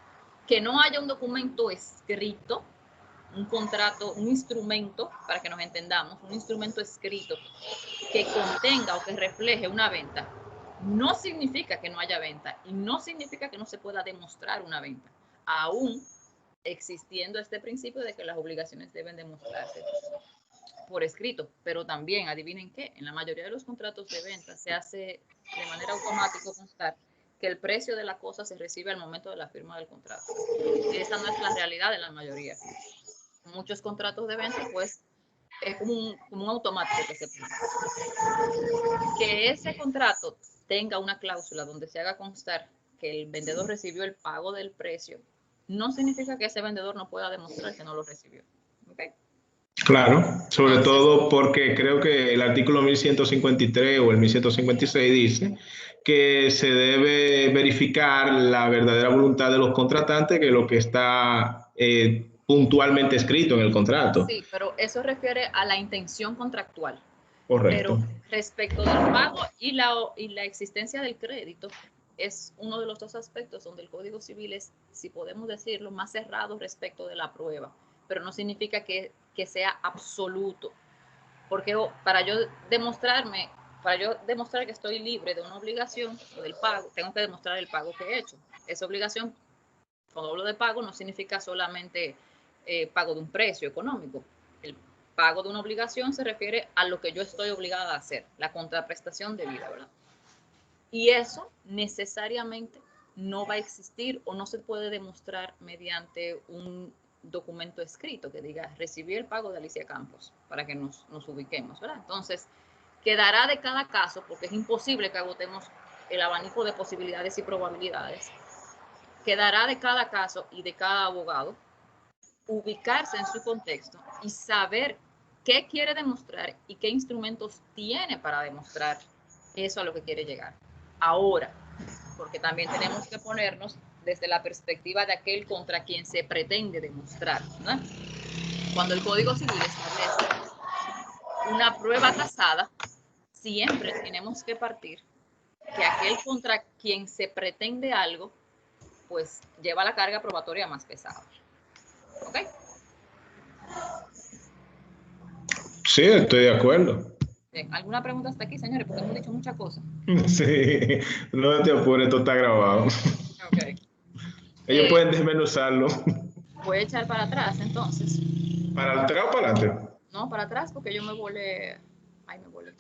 Que no haya un documento escrito, un contrato, un instrumento, para que nos entendamos, un instrumento escrito que contenga o que refleje una venta, no significa que no haya venta y no significa que no se pueda demostrar una venta, aún existiendo este principio de que las obligaciones deben demostrarse por escrito, pero también, adivinen qué, en la mayoría de los contratos de venta se hace de manera automática constar que el precio de la cosa se recibe al momento de la firma del contrato. Y esa no es la realidad de la mayoría. Muchos contratos de venta, pues, es como un automático que se pone. Que ese contrato tenga una cláusula donde se haga constar que el vendedor recibió el pago del precio, no significa que ese vendedor no pueda demostrar que no lo recibió. ¿Okay? Claro, sobre todo porque creo que el artículo 1153 o el 1156 dice que se debe verificar la verdadera voluntad de los contratantes, que lo que está puntualmente escrito en el contrato. Sí, pero eso refiere a la intención contractual. Correcto. Pero respecto del pago y la existencia del crédito, es uno de los dos aspectos donde el Código Civil es, si podemos decirlo, más cerrado respecto de la prueba, pero no significa que sea absoluto, porque para yo demostrar que estoy libre de una obligación o del pago, tengo que demostrar el pago que he hecho. Esa obligación, cuando hablo de pago, no significa solamente pago de un precio económico. El pago de una obligación se refiere a lo que yo estoy obligada a hacer, la contraprestación debida, ¿verdad? Y eso necesariamente no va a existir o no se puede demostrar mediante un documento escrito que diga recibí el pago de Alicia Campos, para que nos ubiquemos, ¿verdad? Entonces, quedará de cada caso, porque es imposible que agotemos el abanico de posibilidades y probabilidades, quedará de cada caso y de cada abogado ubicarse en su contexto y saber qué quiere demostrar y qué instrumentos tiene para demostrar eso a lo que quiere llegar. Ahora, porque también tenemos que ponernos desde la perspectiva de aquel contra quien se pretende demostrar, ¿no? Cuando el Código Civil establece una prueba tasada, siempre tenemos que partir que aquel contra quien se pretende algo, pues lleva la carga probatoria más pesada. ¿Ok? Sí, estoy de acuerdo. ¿Alguna pregunta hasta aquí, señores? Porque hemos dicho muchas cosas. Sí, no te apures, esto está grabado. Ok. Ellos pueden desmenuzarlo. Voy a echar para atrás, entonces. ¿Para atrás o para adelante? No, para atrás, porque yo me volé. Ay, me volé.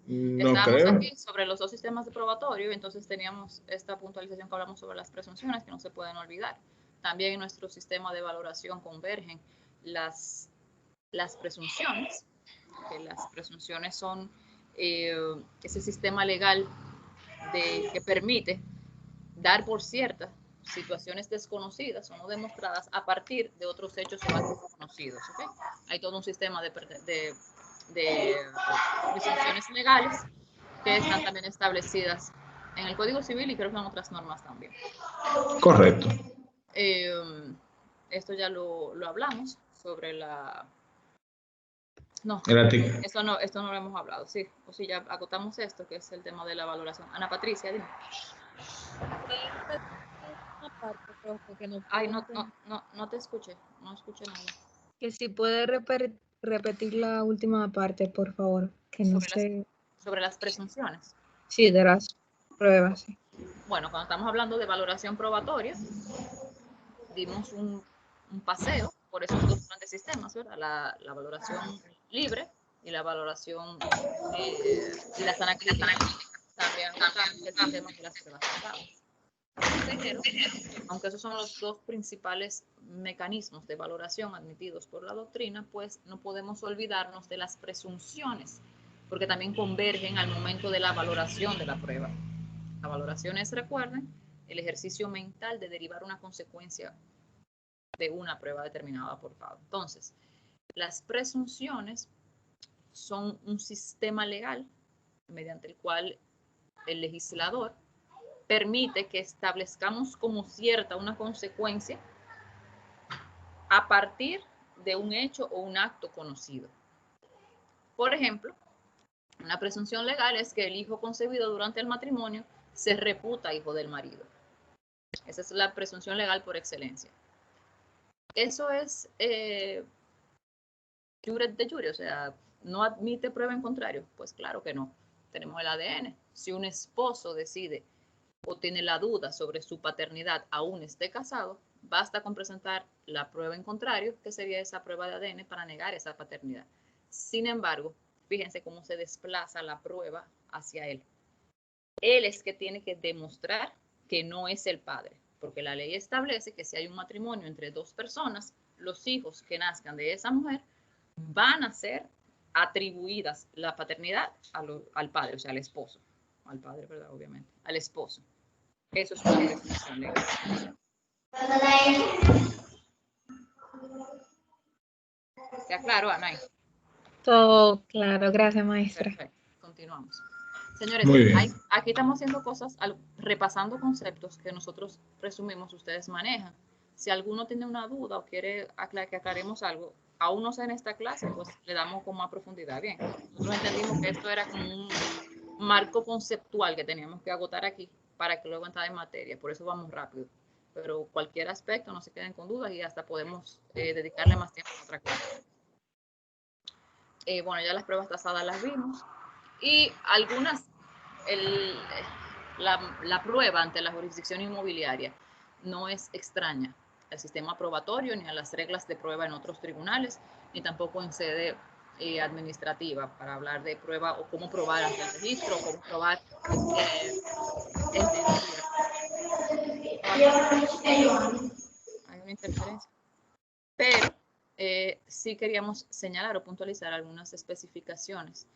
No Estábamos creo. aquí sobre los dos sistemas de probatorio y entonces teníamos esta puntualización que hablamos sobre las presunciones que no se pueden olvidar. También en nuestro sistema de valoración convergen las presunciones, que las presunciones son ese sistema legal que permite dar por ciertas situaciones desconocidas o no demostradas a partir de otros hechos o actos conocidos. ¿Okay? Hay todo un sistema de presunciones legales que están también establecidas en el Código Civil y creo que en otras normas también. Correcto. Esto ya lo hablamos sobre la... No, esto no lo hemos hablado, sí. O si ya agotamos esto, que es el tema de la valoración. Ana Patricia, dime. Ay, no te escuché, no escuché nada. Que si puede repetir la última parte, por favor, que no sé. Sobre las presunciones. Sí, de las pruebas. Sí. Bueno, cuando estamos hablando de valoración probatoria, dimos un paseo por esos dos grandes sistemas, ¿verdad? La valoración libre y la valoración y la sana crítica. También el sistema de las pruebas tasadas. Pero, aunque esos son los dos principales mecanismos de valoración admitidos por la doctrina, pues no podemos olvidarnos de las presunciones, porque también convergen al momento de la valoración de la prueba. La valoración es, recuerden, el ejercicio mental de derivar una consecuencia de una prueba determinada por pago. Entonces, las presunciones son un sistema legal mediante el cual el legislador permite que establezcamos como cierta una consecuencia a partir de un hecho o un acto conocido. Por ejemplo, una presunción legal es que el hijo concebido durante el matrimonio se reputa hijo del marido. Esa es la presunción legal por excelencia. Eso es jure de jure, o sea, no admite prueba en contrario. Pues claro que no. Tenemos el ADN. Si un esposo decide o tiene la duda sobre su paternidad aún esté casado, basta con presentar la prueba en contrario, que sería esa prueba de ADN para negar esa paternidad. Sin embargo, fíjense cómo se desplaza la prueba hacia él. Él es que tiene que demostrar que no es el padre, porque la ley establece que si hay un matrimonio entre dos personas, los hijos que nazcan de esa mujer van a ser atribuidas la paternidad al padre, o sea, al esposo. Al padre, ¿verdad? Obviamente. Al esposo. Eso es una presunción legal. ¿Está claro, Ana? Todo claro, gracias, maestra. Perfecto, continuamos. Señores, aquí estamos haciendo cosas, repasando conceptos que nosotros presumimos ustedes manejan. Si alguno tiene una duda o quiere que aclaremos algo, aún no sea en esta clase, pues le damos con más profundidad. Bien, nosotros entendimos que esto era como un marco conceptual que teníamos que agotar aquí para que luego entrar en materia, por eso vamos rápido. Pero cualquier aspecto, no se queden con dudas y hasta podemos dedicarle más tiempo a otra clase. Bueno, ya las pruebas tasadas las vimos. Y algunas, la prueba ante la jurisdicción inmobiliaria no es extraña al sistema probatorio ni a las reglas de prueba en otros tribunales, ni tampoco en sede administrativa para hablar de prueba o cómo probar ante el registro, o cómo probar el hay una interferencia. Pero sí queríamos señalar o puntualizar algunas especificaciones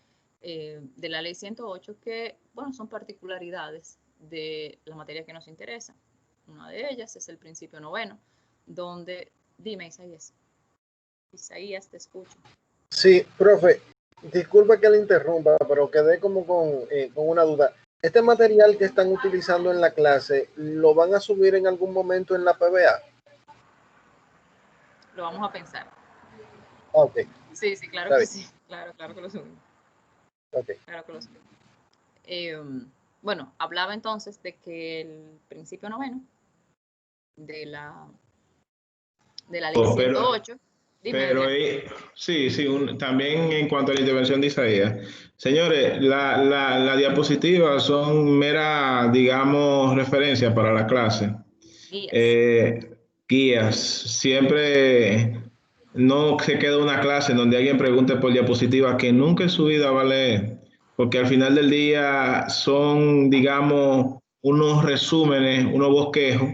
de la ley 108 que, bueno, son particularidades de la materia que nos interesa. Una de ellas es el principio noveno, donde, dime Isaías. Isaías, te escucho. Sí, profe, disculpe que le interrumpa, pero quedé como con una duda. ¿Este material que están utilizando en la clase, lo van a subir en algún momento en la PBA? Lo vamos a pensar. Ok. Sí, claro que sí. Claro que lo subimos. Ok. Claro que lo subimos. Bueno, hablaba entonces de que el principio noveno de la ley 108. Pero sí, también en cuanto a la intervención de Isaías. Señores, la diapositiva son mera, digamos, referencia para la clase. Guías. Siempre no se queda una clase en donde alguien pregunte por diapositiva que nunca en su vida va a leer, porque al final del día son, digamos, unos resúmenes, unos bosquejos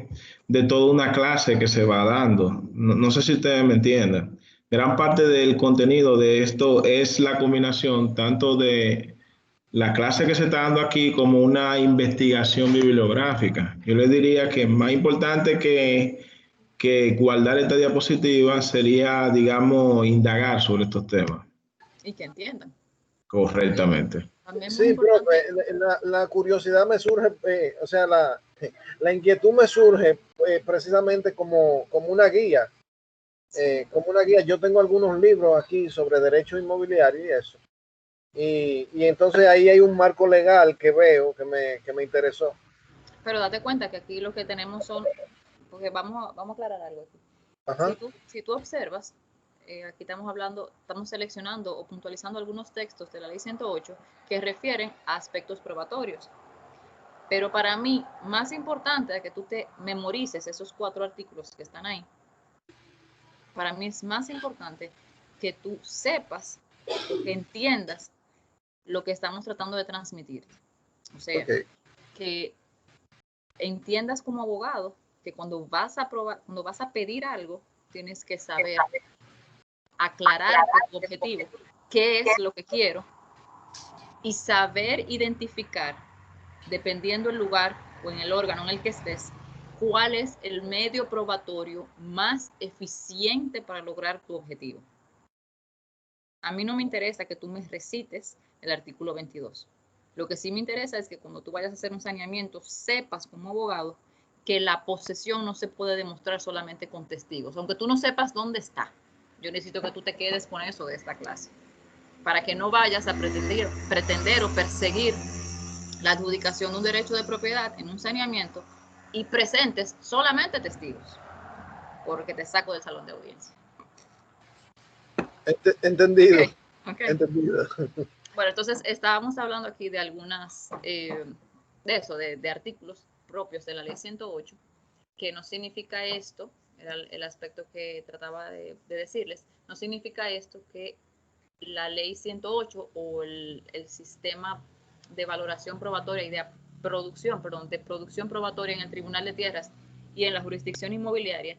de toda una clase que se va dando. No sé si ustedes me entienden. Gran parte del contenido de esto es la combinación tanto de la clase que se está dando aquí como una investigación bibliográfica. Yo les diría que más importante que guardar esta diapositiva sería, digamos, indagar sobre estos temas. Y que entiendan. Correctamente. Sí, profe, la curiosidad me surge, o sea, la inquietud me surge precisamente como una guía. Como una guía. Yo tengo algunos libros aquí sobre derecho inmobiliario y eso. Y entonces ahí hay un marco legal que veo que me interesó. Pero date cuenta que aquí lo que tenemos son, porque vamos a aclarar algo aquí. Ajá. Si tú observas, aquí estamos seleccionando o puntualizando algunos textos de la ley 108 que refieren a aspectos probatorios. Pero para mí, más importante de que tú te memorices esos 4 artículos que están ahí, para mí es más importante que tú sepas, que entiendas lo que estamos tratando de transmitir. O sea, que entiendas como abogado que cuando vas a pedir algo, tienes que saber aclarar tu objetivo, qué es lo que quiero, y saber identificar, dependiendo el lugar o en el órgano en el que estés, cuál es el medio probatorio más eficiente para lograr tu objetivo. A mí no me interesa que tú me recites el artículo 22. Lo que sí me interesa es que cuando tú vayas a hacer un saneamiento, sepas como abogado que la posesión no se puede demostrar solamente con testigos. Aunque tú no sepas dónde está, yo necesito que tú te quedes con eso de esta clase, para que no vayas a pretender o perseguir la adjudicación de un derecho de propiedad en un saneamiento y presentes solamente testigos, porque te saco del salón de audiencia. Entendido. Okay. Entendido. Bueno, entonces estábamos hablando aquí de algunas, de artículos propios de la ley 108, que no significa esto, era el aspecto que trataba de decirles, no significa esto que la ley 108 o el sistema de valoración probatoria y de producción probatoria en el Tribunal de Tierras y en la jurisdicción inmobiliaria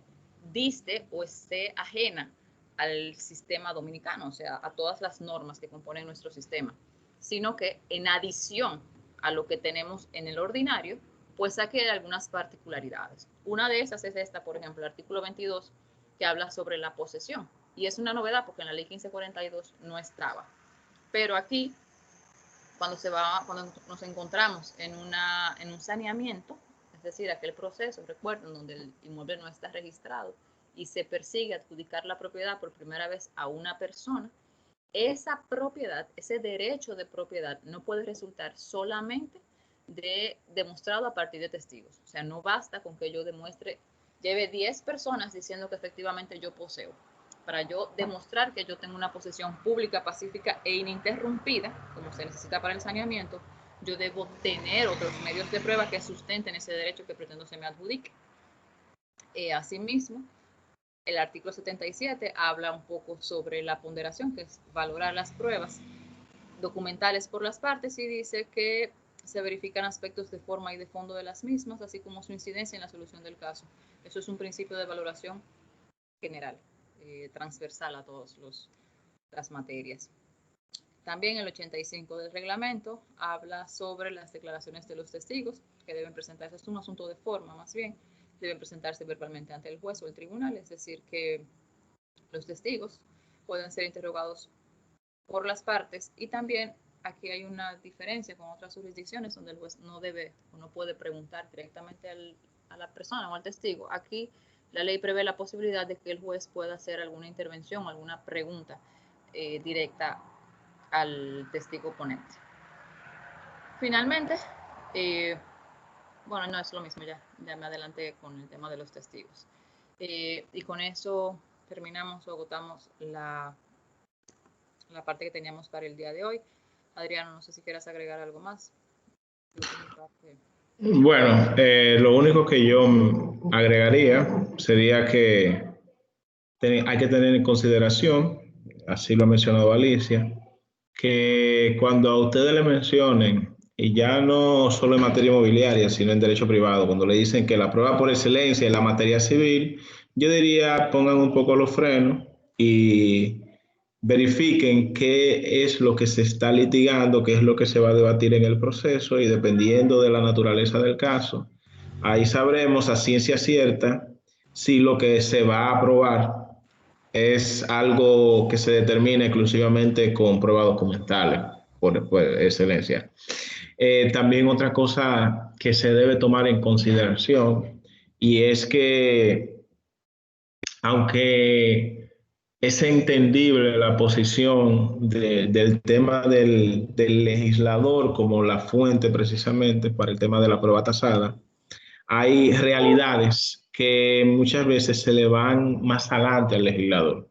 diste o esté ajena al sistema dominicano, o sea, a todas las normas que componen nuestro sistema, sino que en adición a lo que tenemos en el ordinario, pues aquí hay algunas particularidades. Una de esas es esta, por ejemplo, el artículo 22, que habla sobre la posesión. Y es una novedad porque en la ley 1542 no estaba. Pero aquí, cuando nos encontramos en un saneamiento, es decir, aquel proceso, recuerden, donde el inmueble no está registrado y se persigue adjudicar la propiedad por primera vez a una persona, esa propiedad, ese derecho de propiedad no puede resultar solamente demostrado a partir de testigos. O sea, no basta con que yo demuestre, lleve 10 personas diciendo que efectivamente yo poseo. Para yo demostrar que yo tengo una posesión pública, pacífica e ininterrumpida, como se necesita para el saneamiento, yo debo tener otros medios de prueba que sustenten ese derecho que pretendo se me adjudique. Asimismo, el artículo 77 habla un poco sobre la ponderación, que es valorar las pruebas documentales por las partes, y dice que se verifican aspectos de forma y de fondo de las mismas, así como su incidencia en la solución del caso. Eso es un principio de valoración general, transversal a todas las materias. También el 85 del reglamento habla sobre las declaraciones de los testigos que deben presentarse. Es un asunto de forma, más bien, deben presentarse verbalmente ante el juez o el tribunal, es decir, que los testigos pueden ser interrogados por las partes, y también aquí hay una diferencia con otras jurisdicciones donde el juez no debe o no puede preguntar directamente a la persona o al testigo. Aquí la ley prevé la posibilidad de que el juez pueda hacer alguna intervención, alguna pregunta directa al testigo ponente. Finalmente, bueno, no es lo mismo, ya me adelanté con el tema de los testigos. Y con eso terminamos o agotamos la parte que teníamos para el día de hoy. Adriano, no sé si quieras agregar algo más. Bueno, lo único que yo agregaría sería que hay que tener en consideración, así lo ha mencionado Alicia, que cuando a ustedes le mencionen, y ya no solo en materia inmobiliaria, sino en derecho privado, cuando le dicen que la prueba por excelencia es la materia civil, yo diría pongan un poco los frenos y verifiquen qué es lo que se está litigando, qué es lo que se va a debatir en el proceso, y dependiendo de la naturaleza del caso, ahí sabremos a ciencia cierta si lo que se va a aprobar es algo que se determina exclusivamente con pruebas documentales, por excelencia. También otra cosa que se debe tomar en consideración, y es que aunque es entendible la posición del tema del legislador como la fuente precisamente para el tema de la prueba tasada, hay realidades que muchas veces se le van más adelante al legislador.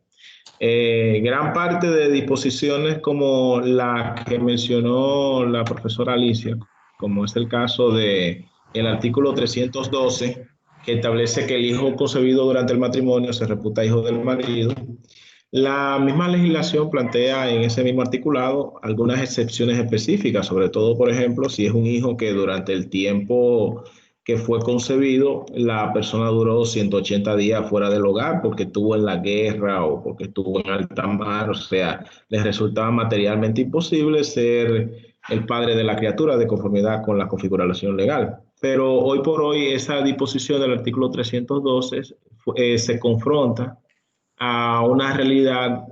Gran parte de disposiciones como la que mencionó la profesora Alicia, como es el caso del artículo 312, que establece que el hijo concebido durante el matrimonio se reputa hijo del marido. La misma legislación plantea en ese mismo articulado algunas excepciones específicas, sobre todo, por ejemplo, si es un hijo que durante el tiempo que fue concebido, la persona duró 180 días fuera del hogar porque estuvo en la guerra o porque estuvo en alta mar, o sea, les resultaba materialmente imposible ser el padre de la criatura de conformidad con la configuración legal. Pero hoy por hoy esa disposición del artículo 312 se confronta a una realidad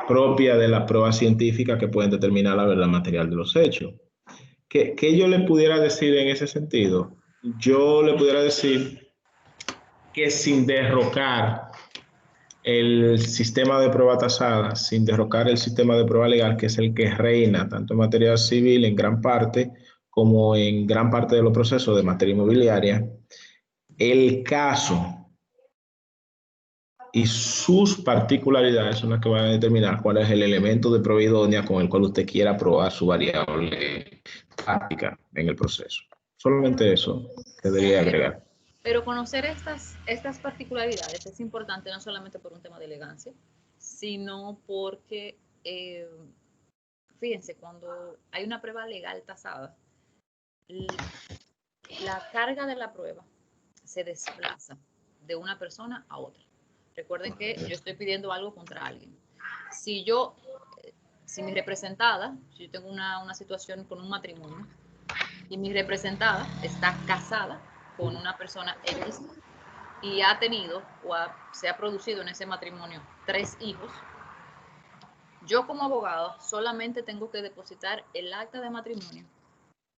propia de las pruebas científicas que pueden determinar la verdad material de los hechos. ¿Qué yo le pudiera decir en ese sentido? Yo le pudiera decir que sin derrocar el sistema de prueba tasada, sin derrocar el sistema de prueba legal, que es el que reina tanto en materia civil en gran parte como en gran parte de los procesos de materia inmobiliaria, el caso y sus particularidades son las que van a determinar cuál es el elemento de prueba idónea con el cual usted quiera probar su variable práctica en el proceso. Solamente eso que debería agregar. Pero conocer estas particularidades es importante no solamente por un tema de elegancia, sino porque, fíjense, cuando hay una prueba legal tasada, la carga de la prueba se desplaza de una persona a otra. Recuerden que yo estoy pidiendo algo contra alguien. Si mi representada, si yo tengo una situación con un matrimonio y mi representada está casada con una persona X y ha tenido se ha producido en ese matrimonio 3 hijos, yo como abogado solamente tengo que depositar el acta de matrimonio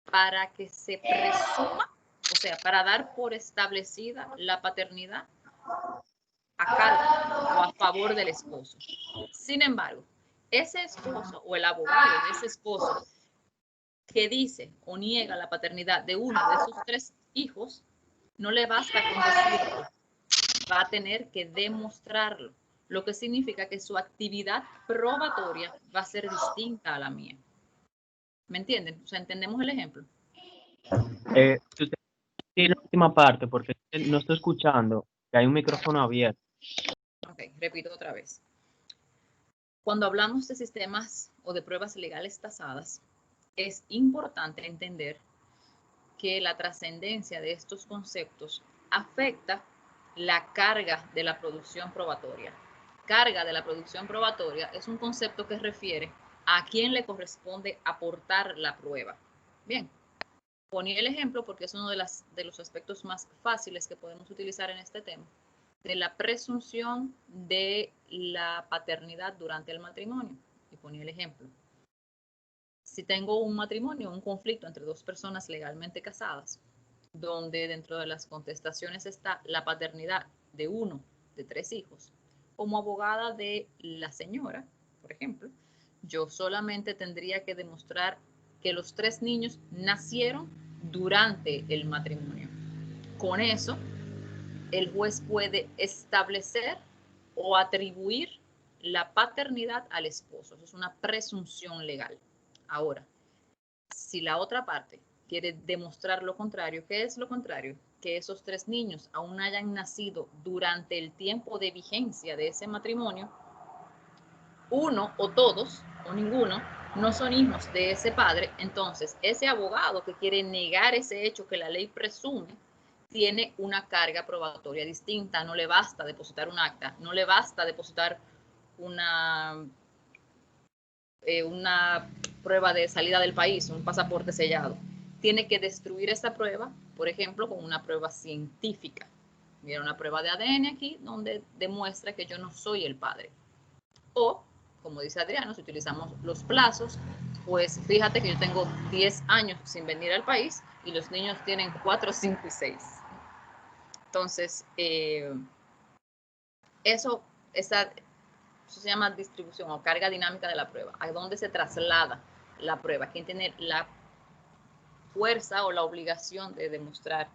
para que se presuma o sea, para dar por establecida la paternidad a cargo o a favor del esposo. Sin embargo, ese esposo o el abogado de ese esposo que dice o niega la paternidad de uno de sus 3 hijos, no le basta con decirlo, va a tener que demostrarlo, lo que significa que su actividad probatoria va a ser distinta a la mía. ¿Me entienden? O sea, ¿entendemos el ejemplo? Si usted tiene la última parte, porque no estoy escuchando, que hay un micrófono abierto. Ok, repito otra vez. Cuando hablamos de sistemas o de pruebas legales tasadas, es importante entender que la trascendencia de estos conceptos afecta la carga de la producción probatoria. Carga de la producción probatoria es un concepto que refiere a quién le corresponde aportar la prueba. Bien, poní el ejemplo porque es uno de los aspectos más fáciles que podemos utilizar en este tema, de la presunción de la paternidad durante el matrimonio. Y poní el ejemplo. Si tengo un matrimonio, un conflicto entre 2 personas legalmente casadas, donde dentro de las contestaciones está la paternidad de uno de 3 hijos, como abogada de la señora, por ejemplo, yo solamente tendría que demostrar que los 3 niños nacieron durante el matrimonio. Con eso, el juez puede establecer o atribuir la paternidad al esposo. Eso es una presunción legal. Ahora, si la otra parte quiere demostrar lo contrario, ¿qué es lo contrario? Que esos 3 niños aún hayan nacido durante el tiempo de vigencia de ese matrimonio, uno o todos o ninguno no son hijos de ese padre, entonces ese abogado que quiere negar ese hecho que la ley presume, tiene una carga probatoria distinta. No le basta depositar un acta, no le basta depositar una prueba de salida del país, un pasaporte sellado. Tiene que destruir esa prueba, por ejemplo, con una prueba científica. Mira, una prueba de ADN aquí donde demuestra que yo no soy el padre. O, como dice Adriano, si utilizamos los plazos, pues fíjate que yo tengo 10 años sin venir al país y los niños tienen 4, 5 y 6. Entonces, eso se llama distribución o carga dinámica de la prueba. ¿A dónde se traslada la prueba? ¿Quién tiene la fuerza o la obligación de demostrar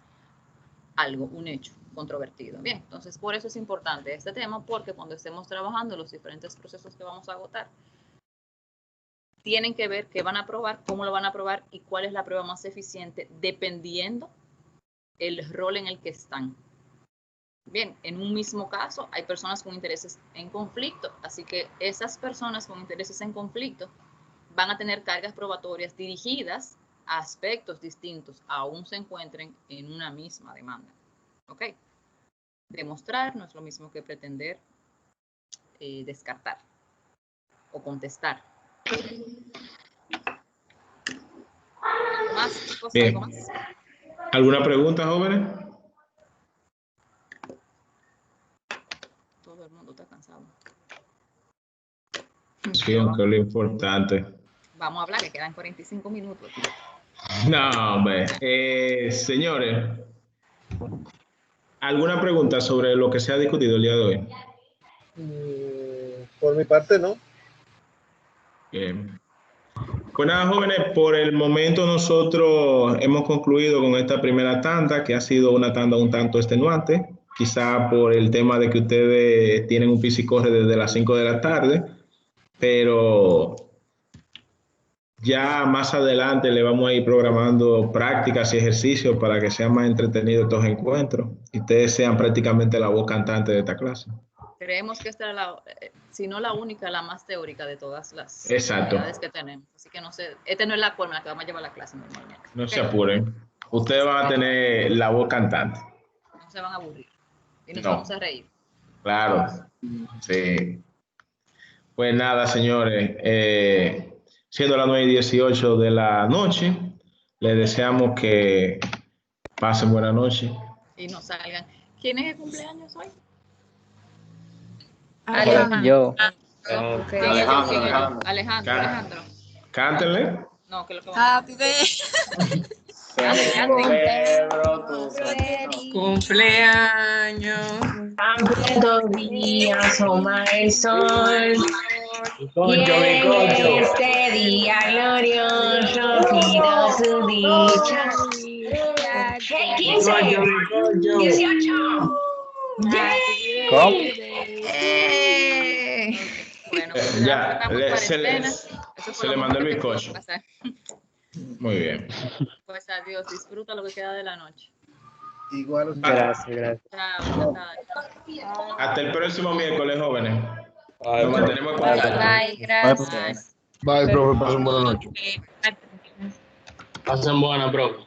algo, un hecho controvertido? Bien, entonces por eso es importante este tema, porque cuando estemos trabajando los diferentes procesos que vamos a agotar, tienen que ver qué van a probar, cómo lo van a probar y cuál es la prueba más eficiente dependiendo el rol en el que están. Bien, en un mismo caso hay personas con intereses en conflicto, así que esas personas con intereses en conflicto van a tener cargas probatorias dirigidas a aspectos distintos, aún se encuentren en una misma demanda. ¿Ok? Demostrar no es lo mismo que pretender descartar o contestar. ¿Más, chicos? ¿Algo más? ¿Alguna pregunta, jóvenes? Todo el mundo está cansado. Sí, aunque es lo importante. Vamos a hablar, que quedan 45 minutos. No, hombre. Señores, ¿alguna pregunta sobre lo que se ha discutido el día de hoy? Por mi parte, no. Bien. Pues nada, jóvenes, por el momento nosotros hemos concluido con esta primera tanda, que ha sido una tanda un tanto extenuante, quizá por el tema de que ustedes tienen un pisicorre desde las 5 de la tarde, pero ya más adelante le vamos a ir programando prácticas y ejercicios para que sean más entretenidos estos encuentros y ustedes sean prácticamente la voz cantante de esta clase. Creemos que esta es si no la única, la más teórica de todas las Exacto. actividades que tenemos. Así que no sé, esta no es la forma en la que vamos a llevar la clase normalmente. No se apuren. Ustedes van a tener la voz cantante. No se van a aburrir. Y nos No. vamos a reír. Claro. Sí. Pues nada, señores. Siendo las 9:18 de la noche, les deseamos que pasen buena noche. Y no salgan. ¿Quién es el cumpleaños hoy? Yo. Okay. Alejandro. Cántenle. No, que lo que Happy birthday. Cante. Cumpleaños. Tantos días asoma el sol. Y en este día glorioso pido su dicha. ¡Hey, 15! ¡18! ¿Cómo? Bueno, Ya, se le se mandó el bizcocho. Muy bien. Pues adiós, disfruta lo que queda de la noche. Igual. Gracias. Chao. Hasta el próximo miércoles, jóvenes. Bye, Nos mantenemos en contacto. Bye, gracias. Bye, profe, pasen buena noche. Pasen buena, profe.